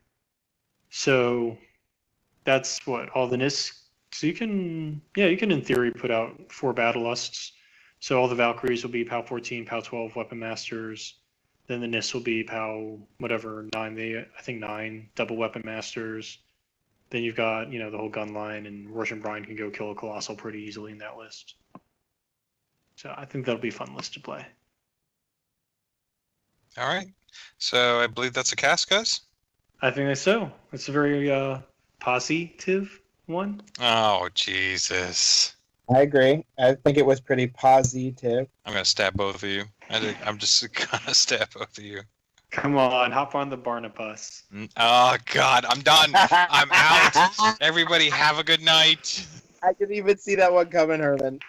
So that's what all the Nis. So you can in theory put out 4 battle lusts. So all the Valkyries will be POW 14, POW 12 weapon masters. Then the Nis will be POW whatever 9. I think 9 double weapon masters. Then you've got the whole gun line, and Roshan Brine can go kill a Colossal pretty easily in that list. So I think that'll be a fun list to play. All right. So I believe that's a cast, guys? I think so. It's a very positive one. Oh, Jesus. I agree. I think it was pretty positive. I'm going to stab both of you. I'm just going to stab both of you. Come on, hop on the Barnabus. Oh, God. I'm done. I'm out. Everybody have a good night. I could even see that one coming, Herman.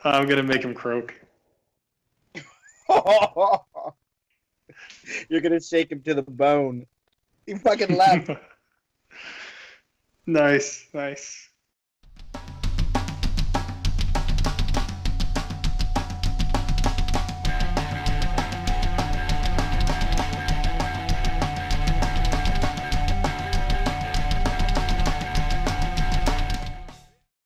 I'm going to make him croak. You're going to shake him to the bone. He fucking left. Nice.